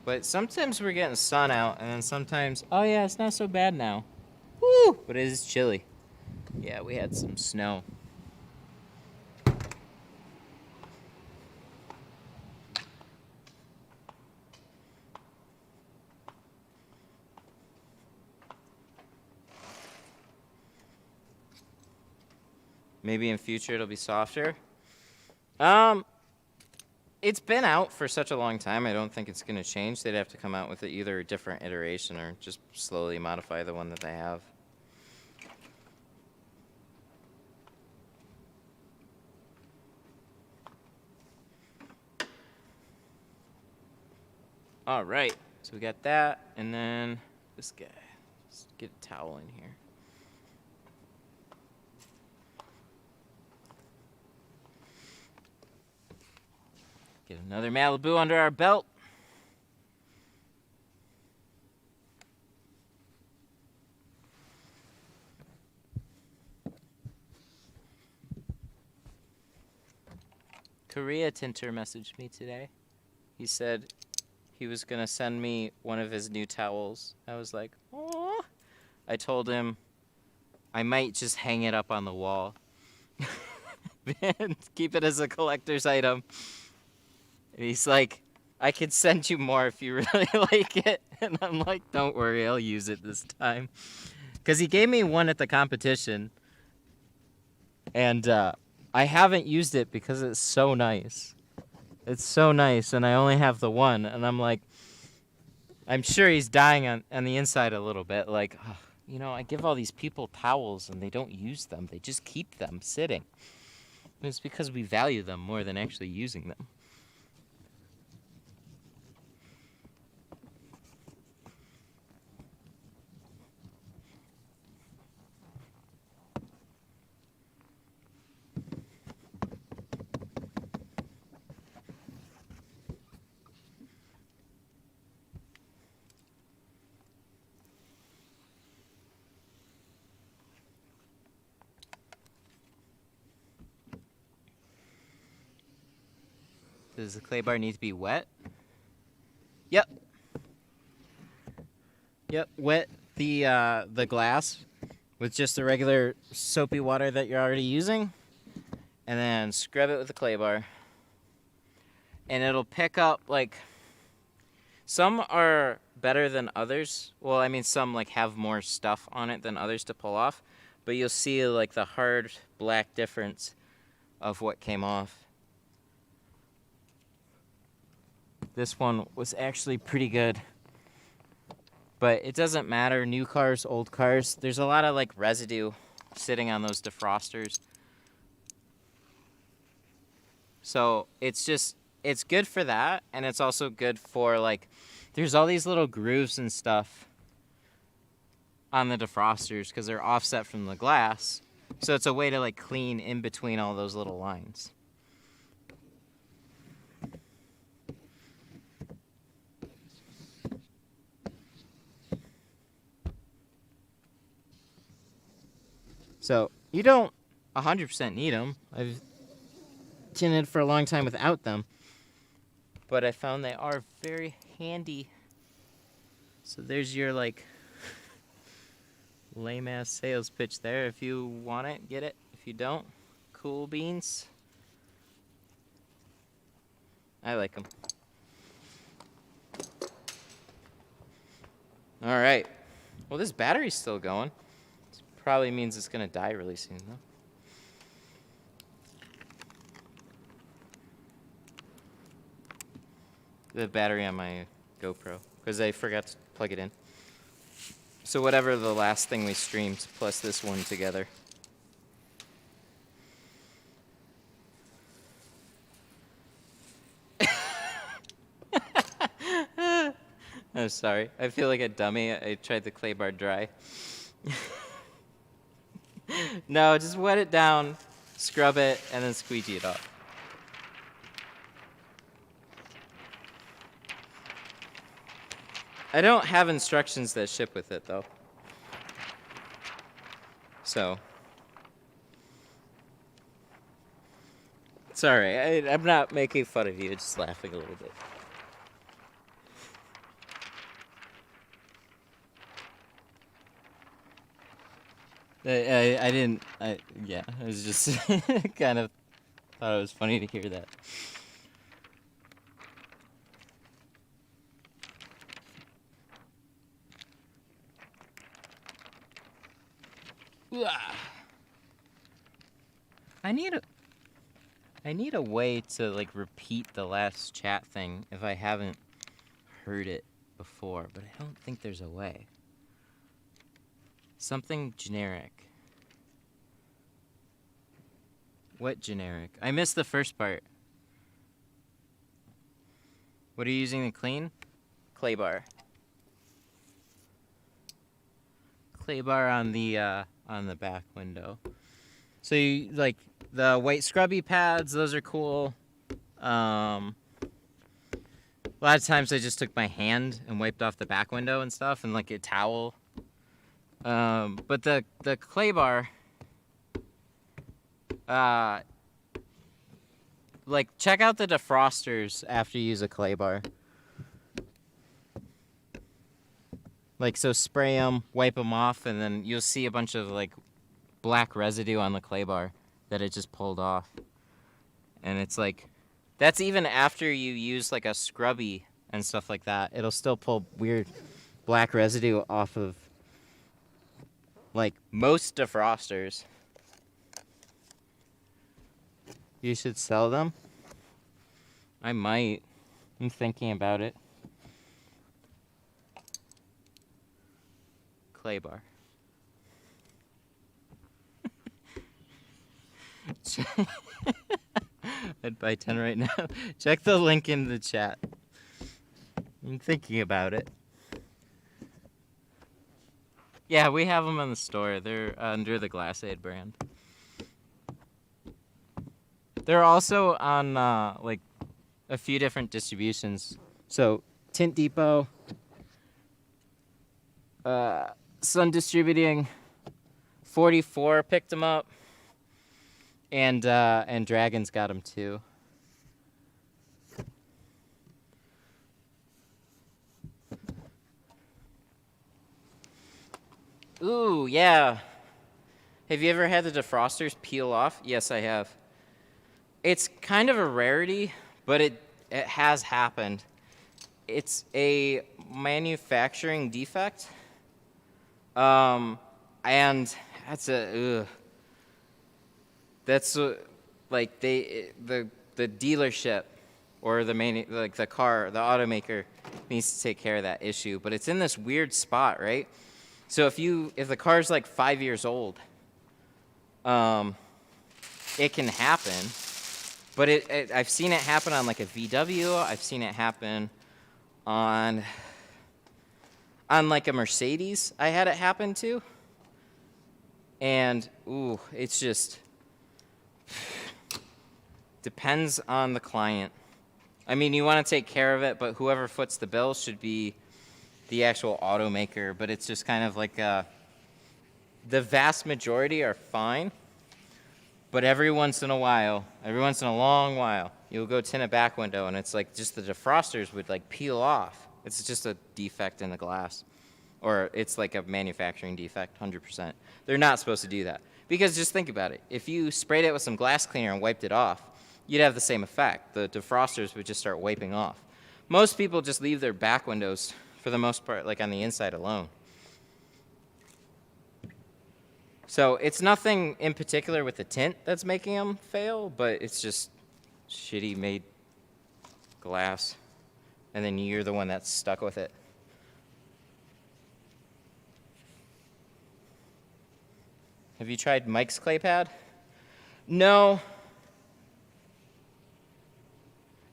but sometimes we're getting sun out, and then sometimes, oh yeah, it's not so bad now. Woo! But it is chilly. Yeah, we had some snow. Maybe in future it'll be softer. It's been out for such a long time, I don't think it's going to change. They'd have to come out with either a different iteration or just slowly modify the one that they have. All right, so we got that, and then this guy. Let's get a towel in here. Get another Malibu under our belt. Korea Tinter messaged me today. He said he was going to send me one of his new towels. I was like, oh. I told him I might just hang it up on the wall and keep it as a collector's item. And he's like, I could send you more if you really like it. And I'm like, don't worry, I'll use it this time. Because he gave me one at the competition. And I haven't used it because it's so nice. It's so nice, and I only have the one. And I'm like, I'm sure he's dying on the inside a little bit. Like, oh, you know, I give all these people towels, and they don't use them. They just keep them sitting. And it's because we value them more than actually using them. Does the clay bar need to be wet? Yep. Yep, wet the glass with just the regular soapy water that you're already using, and then scrub it with the clay bar. And it'll pick up, like, some are better than others. Well, I mean, some like have more stuff on it than others to pull off, but you'll see like the hard black difference of what came off. This one was actually pretty good. But it doesn't matter, new cars, old cars. There's a lot of like residue sitting on those defrosters. So it's good for that, and it's also good for like, there's all these little grooves and stuff on the defrosters because they're offset from the glass. So it's a way to like clean in between all those little lines. So you don't 100% need them. I've tinted for a long time without them, but I found they are very handy. So there's your like lame ass sales pitch there. If you want it, get it. If you don't, cool beans. I like them. All right. Well, this battery's still going. Probably means it's gonna die really soon, though. The battery on my GoPro, because I forgot to plug it in. So whatever the last thing we streamed, plus this one together. I'm sorry. I feel like a dummy. I tried the clay bar dry. No, just wet it down, scrub it, and then squeegee it off. I don't have instructions that ship with it, though. So. It's alright. I'm not making fun of you, just laughing a little bit. Yeah, I was just kind of thought it was funny to hear that. I need a way to like repeat the last chat thing if I haven't heard it before, but I don't think there's a way. Something generic. What generic? I missed the first part. What are you using to clean? Clay bar. Clay bar on the back window. So you like the white scrubby pads, those are cool. lot of times I just took my hand and wiped off the back window and stuff, and like a towel. But the clay bar, like check out the defrosters after you use a clay bar. Like, so spray them, wipe them off, and then you'll see a bunch of like black residue on the clay bar that it just pulled off. And it's like, that's even after you use like a scrubby and stuff like that. It'll still pull weird black residue off of like most defrosters. You should sell them? I might. I'm thinking about it. Clay bar. I'd buy 10 right now. Check the link in the chat. I'm thinking about it. Yeah, we have them in the store. They're under the Glassade brand. They're also on like a few different distributions. So Tint Depot, Sun Distributing, 44 picked them up, and Dragon's got them too. Ooh, yeah. Have you ever had the defrosters peel off? Yes, I have. It's kind of a rarity, but it has happened. It's a manufacturing defect. And that's like the dealership or the the automaker needs to take care of that issue, but it's in this weird spot, right? So if the car's like 5 years old, it can happen. But I've seen it happen on like a VW. I've seen it happen on like a Mercedes. I had it happen to. And ooh, it's just depends on the client. I mean, you want to take care of it, but whoever foots the bill should be the actual automaker. But it's just kind of like the vast majority are fine. But every once in a long while, you'll go tint a back window, and it's like just the defrosters would like peel off. It's just a defect in the glass. Or it's like a manufacturing defect, 100%. They're not supposed to do that. Because just think about it. If you sprayed it with some glass cleaner and wiped it off, you'd have the same effect. The defrosters would just start wiping off. Most people just leave their back windows, for the most part, like on the inside alone. So it's nothing in particular with the tint that's making them fail, but it's just shitty made glass. And then you're the one that's stuck with it. Have you tried Mike's clay pad? No.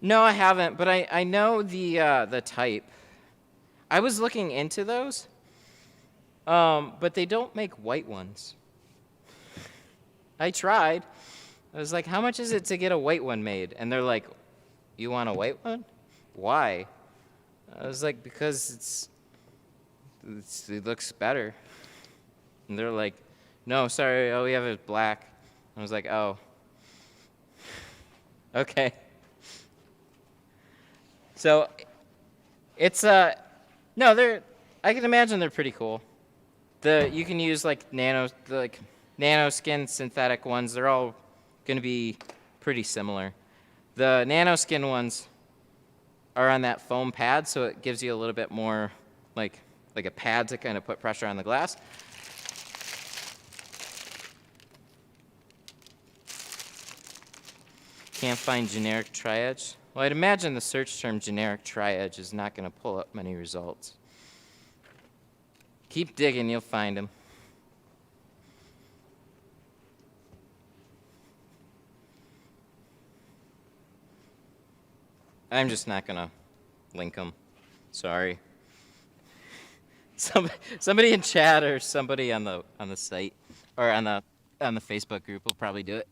No, I haven't, but I know the type. I was looking into those, but they don't make white ones. I tried. I was like, how much is it to get a white one made? And they're like, you want a white one? Why? I was like, because it looks better. And they're like, no, sorry, all we have is black. I was like, oh. Okay. So it's no, I can imagine they're pretty cool. You can use like nano skin synthetic ones. They're all going to be pretty similar. The nano skin ones are on that foam pad, so it gives you a little bit more like a pad to kind of put pressure on the glass. Can't find generic tri-edge. Well, I'd imagine the search term generic tri-edge is not going to pull up many results. Keep digging, you'll find them. I'm just not going to link them. Sorry. Somebody in chat or somebody on the site or on the Facebook group will probably do it.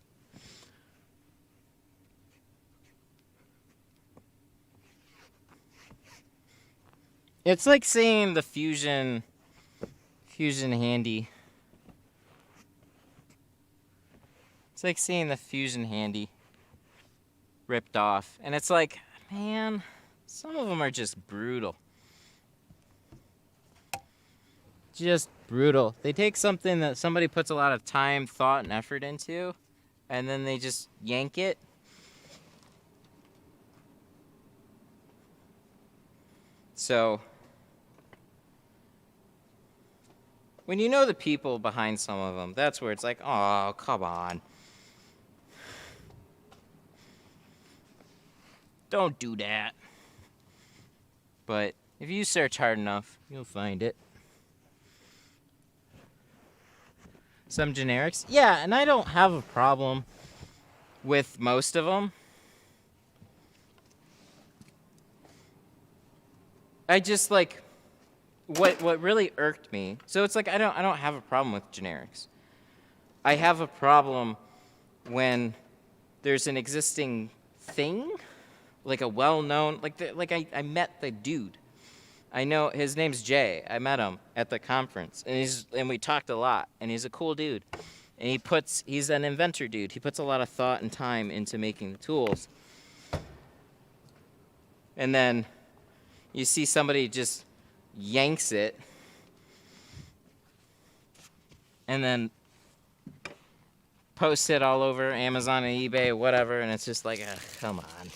It's like seeing the Fusion Handy. It's like seeing the Fusion Handy ripped off. And it's like, man, some of them are just brutal. Just brutal. They take something that somebody puts a lot of time, thought, and effort into, and then they just yank it. So, when you know the people behind some of them, that's where it's like, oh, come on. Don't do that. But if you search hard enough, you'll find it. Some generics? Yeah, and I don't have a problem with most of them. I just like what really irked me. So it's like I don't have a problem with generics. I have a problem when there's an existing thing, like a well-known, I met the dude. I know his name's Jay. I met him at the conference, and we talked a lot. And he's a cool dude, and he's an inventor dude. He puts a lot of thought and time into making the tools. And then you see somebody just yanks it, and then posts it all over Amazon and eBay, whatever, and it's just like, come on.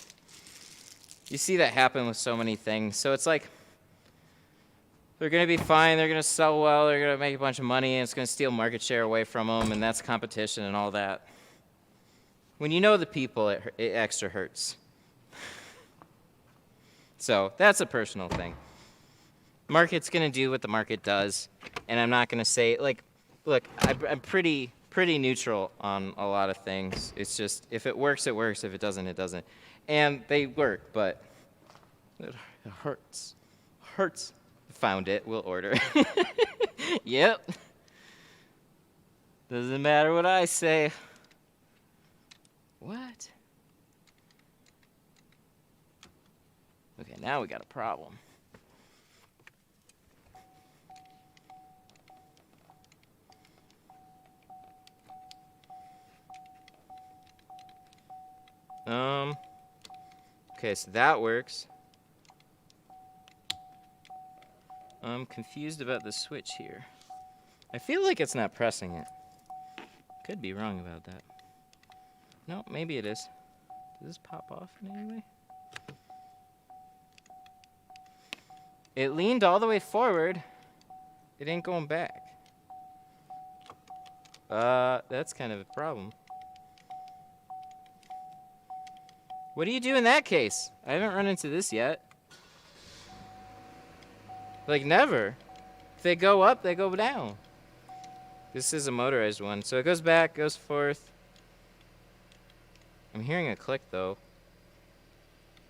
You see that happen with so many things. So it's like, they're going to be fine, they're going to sell well, they're going to make a bunch of money, and it's going to steal market share away from them, and that's competition and all that. When you know the people, it extra hurts. So that's a personal thing. Market's going to do what the market does, and I'm not going to say, like, look, I'm pretty neutral on a lot of things. It's just, if it works, it works. If it doesn't, it doesn't. And they work, but it hurts. Hurts. Found it, we'll order. Yep. Doesn't matter what I say. What? Okay, now we got a problem. Okay, so that works. I'm confused about the switch here. I feel like it's not pressing it. Could be wrong about that. No, maybe it is. Does this pop off in any way? It leaned all the way forward. It ain't going back. That's kind of a problem. What do you do in that case? I haven't run into this yet. Like, never. If they go up, they go down. This is a motorized one. So it goes back, goes forth. I'm hearing a click, though.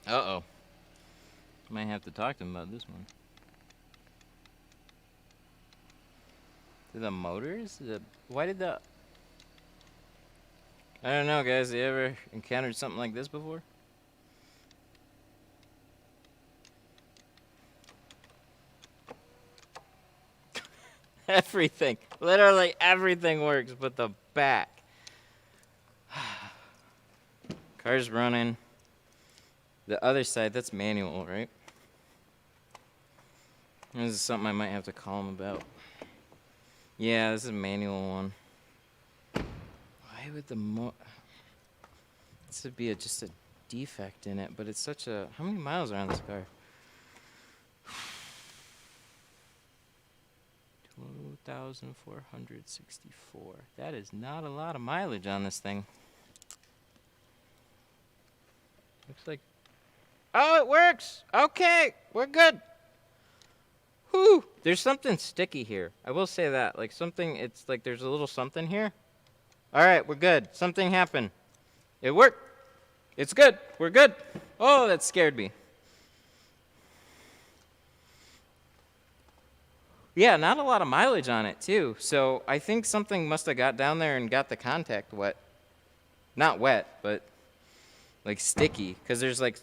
Uh-oh. Might have to talk to him about this one. The motors? Why did the... I don't know, guys. Have you ever encountered something like this before? Everything. Literally everything works but the back. Car's running. The other side, that's manual, right? This is something I might have to call him about. Yeah, this is a manual one. Why would this would be just a defect in it, but it's such a... How many miles are on this car? 2,464. That is not a lot of mileage on this thing. Looks like... Oh, it works! Okay, we're good. Whew! There's something sticky here. I will say that. Like something, it's like there's a little something here. Alright, we're good. Something happened. It worked. It's good. We're good. Oh, that scared me. Yeah, not a lot of mileage on it, too. So I think something must have got down there and got the contact wet. Not wet, but like sticky. Because there's like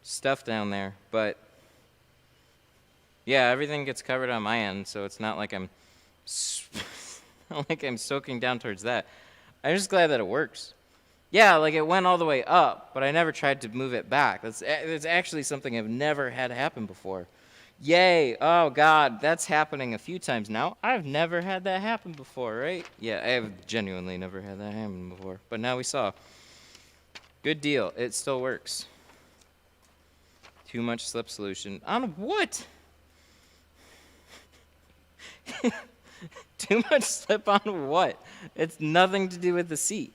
stuff down there. But Yeah, everything gets covered on my end, so it's not like I'm, not like I'm soaking down towards that. I'm just glad that it works. Yeah, like it went all the way up, but I never tried to move it back. That's actually something I've never had happen before. Yay! Oh God, that's happening a few times now. I've never had that happen before, right? Yeah, I have genuinely never had that happen before. But now we saw. Good deal. It still works. Too much slip solution. On what? Too much slip on what? It's nothing to do with the seat.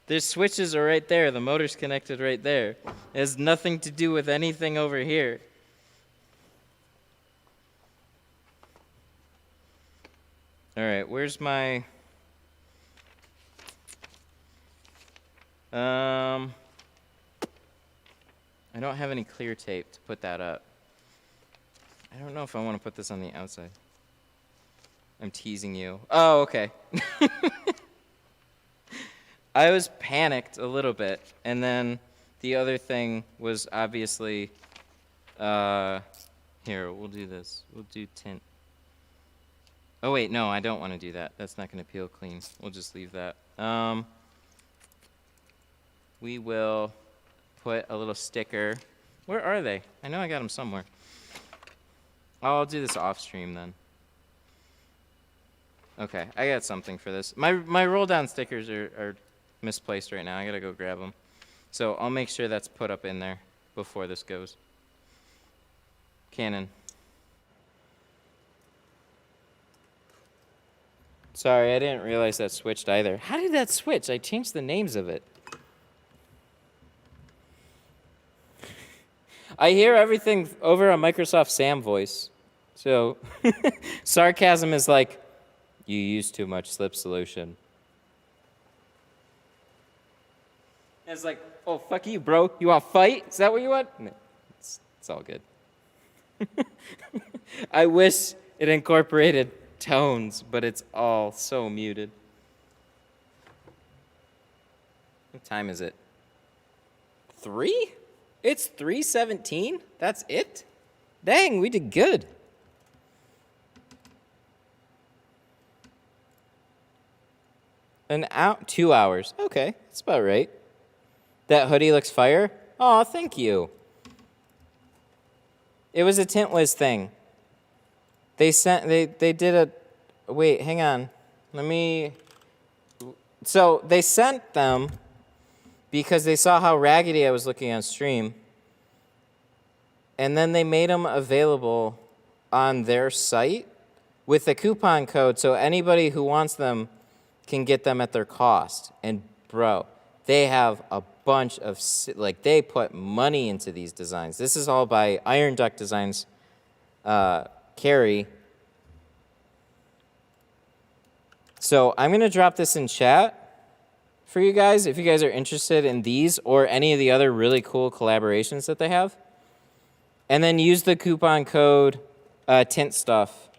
Their switches are right there. The motor's connected right there. It has nothing to do with anything over here. All right, where's my... I don't have any clear tape to put that up. I don't know if I want to put this on the outside. I'm teasing you. Oh, okay. I was panicked a little bit, and then the other thing was obviously, here, we'll do this. We'll do tint. Oh wait, no, I don't want to do that. That's not going to peel clean. We'll just leave that. We will put a little sticker. Where are they? I know I got them somewhere. Oh, I'll do this off stream then. Okay, I got something for this. My roll down stickers are misplaced right now. I gotta go grab them. So I'll make sure that's put up in there before this goes. Canon. Sorry, I didn't realize that switched either. How did that switch? I changed the names of it. I hear everything over a Microsoft Sam voice. So sarcasm is like, you use too much slip solution. It's like, oh, fuck you, bro. You want to fight? Is that what you want? No, it's all good. I wish it incorporated tones, but it's all so muted. What time is it? 3? It's 3:17? That's it? Dang, we did good. An hour, 2 hours. Okay, that's about right. That hoodie looks fire. Aw, thank you. It was a Tint Wiz thing. They did a, wait, hang on. So they sent them because they saw how raggedy I was looking on stream. And then they made them available on their site with a coupon code so anybody who wants them can get them at their cost. And bro, they have a bunch of, like, they put money into these designs. This is all by Iron Duck Designs, Carrie. So I'm gonna drop this in chat for you guys if you guys are interested in these or any of the other really cool collaborations that they have. And then use the coupon code tint stuff.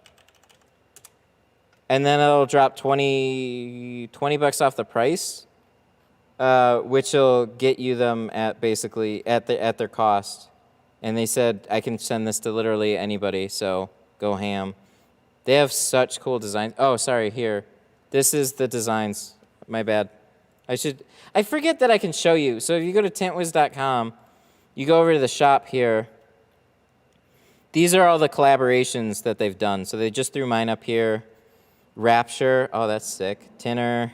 And then it'll drop 20 bucks off the price, which will get you them at basically at their cost. And they said I can send this to literally anybody, so go ham. They have such cool designs. Oh, sorry, here. This is the designs. My bad. I forget that I can show you. So if you go to tintwiz.com, you go over to the shop here. These are all the collaborations that they've done. So they just threw mine up here. Rapture, oh, that's sick. Tinner,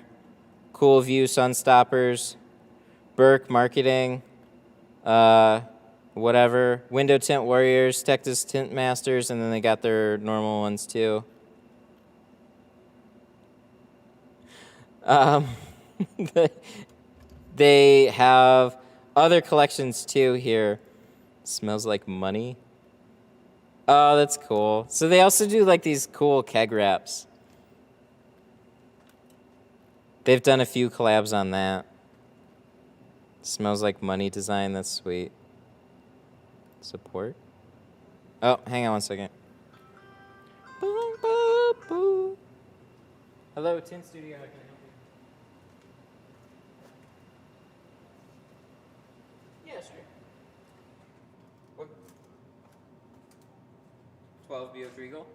Cool View Sunstoppers, Burke Marketing, whatever. Window Tint Warriors, Texas Tint Masters, and then they got their normal ones too. They have other collections too here. Smells like money. Oh, that's cool. So they also do like these cool keg wraps. They've done a few collabs on that. Smells like money design. That's sweet. Support. Oh, hang on one second. Boom, boom, boom. Hello, Tint Studio. How can I help you? Yeah, sure. What? you have Regal?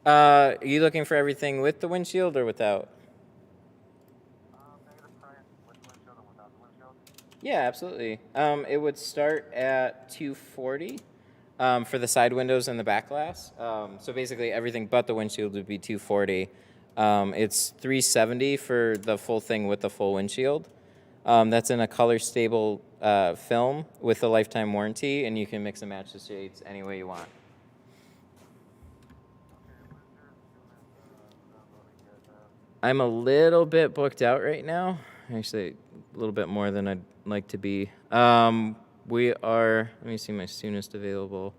Are you looking for everything with the windshield or without? Negative price with the windshield and without the windshield. Yeah, absolutely. It would start at $240 for the side windows and the back glass. So basically everything but the windshield would be $240. It's $370 for the full thing with the full windshield. That's in a color stable film with a lifetime warranty, and you can mix and match the shades any way you want. I'm a little bit booked out right now. Actually, a little bit more than I'd like to be. We are, let me see my soonest available.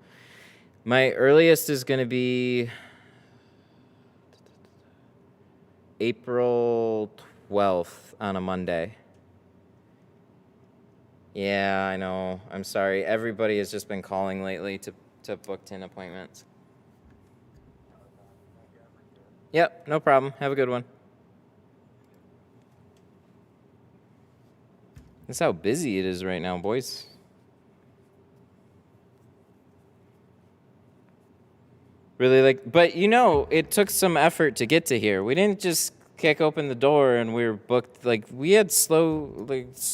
My earliest is going to be April 12th on a Monday. Yeah, I know. I'm sorry. Everybody has just been calling lately to book tint appointments. Yep, no problem. Have a good one. That's how busy it is right now, boys. Really but you know, it took some effort to get to here. We didn't just kick open the door and we were booked. Like, we had slow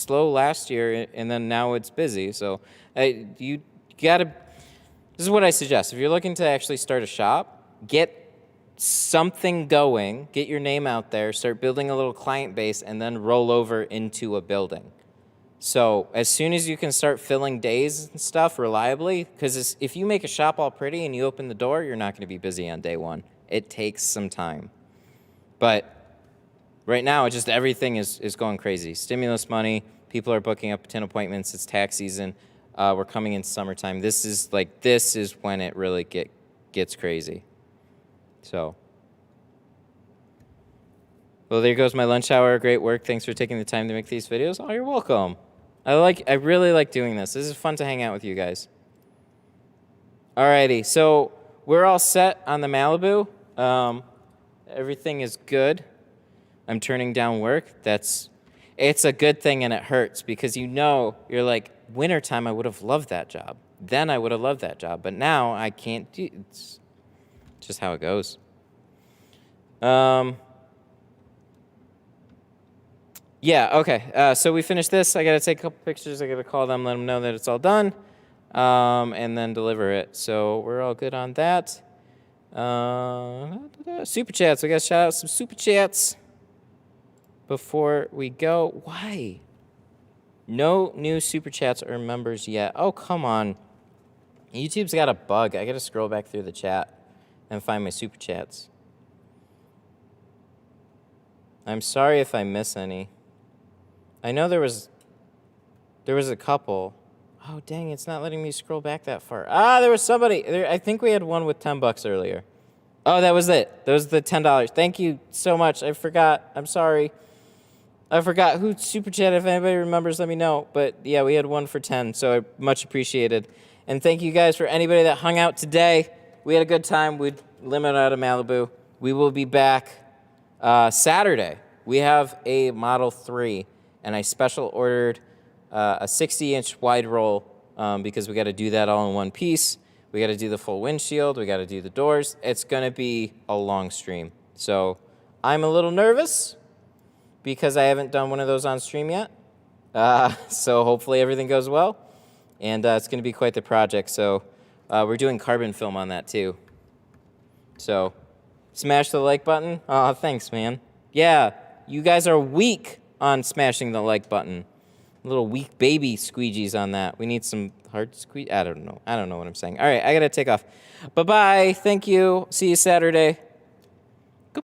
last year, and then now it's busy. So you gotta, this is what I suggest. If you're looking to actually start a shop, get something going, get your name out there, start building a little client base, and then roll over into a building. So as soon as you can start filling days and stuff reliably, because if you make a shop all pretty and you open the door, you're not going to be busy on day one. It takes some time. But right now, just everything is going crazy. Stimulus money, people are booking up tint appointments, it's tax season, we're coming in summertime. This is when it really gets crazy. So, well, there goes my lunch hour. Great work. Thanks for taking the time to make these videos. Oh, you're welcome. I really like doing this. This is fun to hang out with you guys. Alrighty, so we're all set on the Malibu. Everything is good. I'm turning down work. It's a good thing, and it hurts because you're like, wintertime, I would have loved that job. Then I would have loved that job, but now I can't do. It's just how it goes. Yeah, okay. So we finished this. I got to take a couple pictures. I got to call them, let them know that it's all done, and then deliver it. So we're all good on that. Super chats. We got to shout out some super chats before we go. Why? No new super chats or members yet. Oh, come on. YouTube's got a bug. I got to scroll back through the chat and find my super chats. I'm sorry if I miss any. I know there was a couple. Oh, dang, it's not letting me scroll back that far. There was somebody. I think we had one with $10 earlier. Oh, that was it. That was the $10. Thank you so much. I forgot. I'm sorry. I forgot who super chatted. If anybody remembers, let me know. But yeah, we had one for 10, so I much appreciated. And thank you guys for anybody that hung out today. We had a good time. We'd limit out of Malibu. We will be back Saturday. We have a Model 3, and I special ordered a 60-inch wide roll because we got to do that all in one piece. We got to do the full windshield. We got to do the doors. It's going to be a long stream. So I'm a little nervous because I haven't done one of those on stream yet. So hopefully everything goes well. And it's going to be quite the project. So we're doing carbon film on that too. So smash the like button. Oh, thanks, man. Yeah, you guys are weak on smashing the like button. Little weak baby squeegees on that. We need some hard squeeze. I don't know what I'm saying. All right, I got to take off. Bye-bye. Thank you. See you Saturday.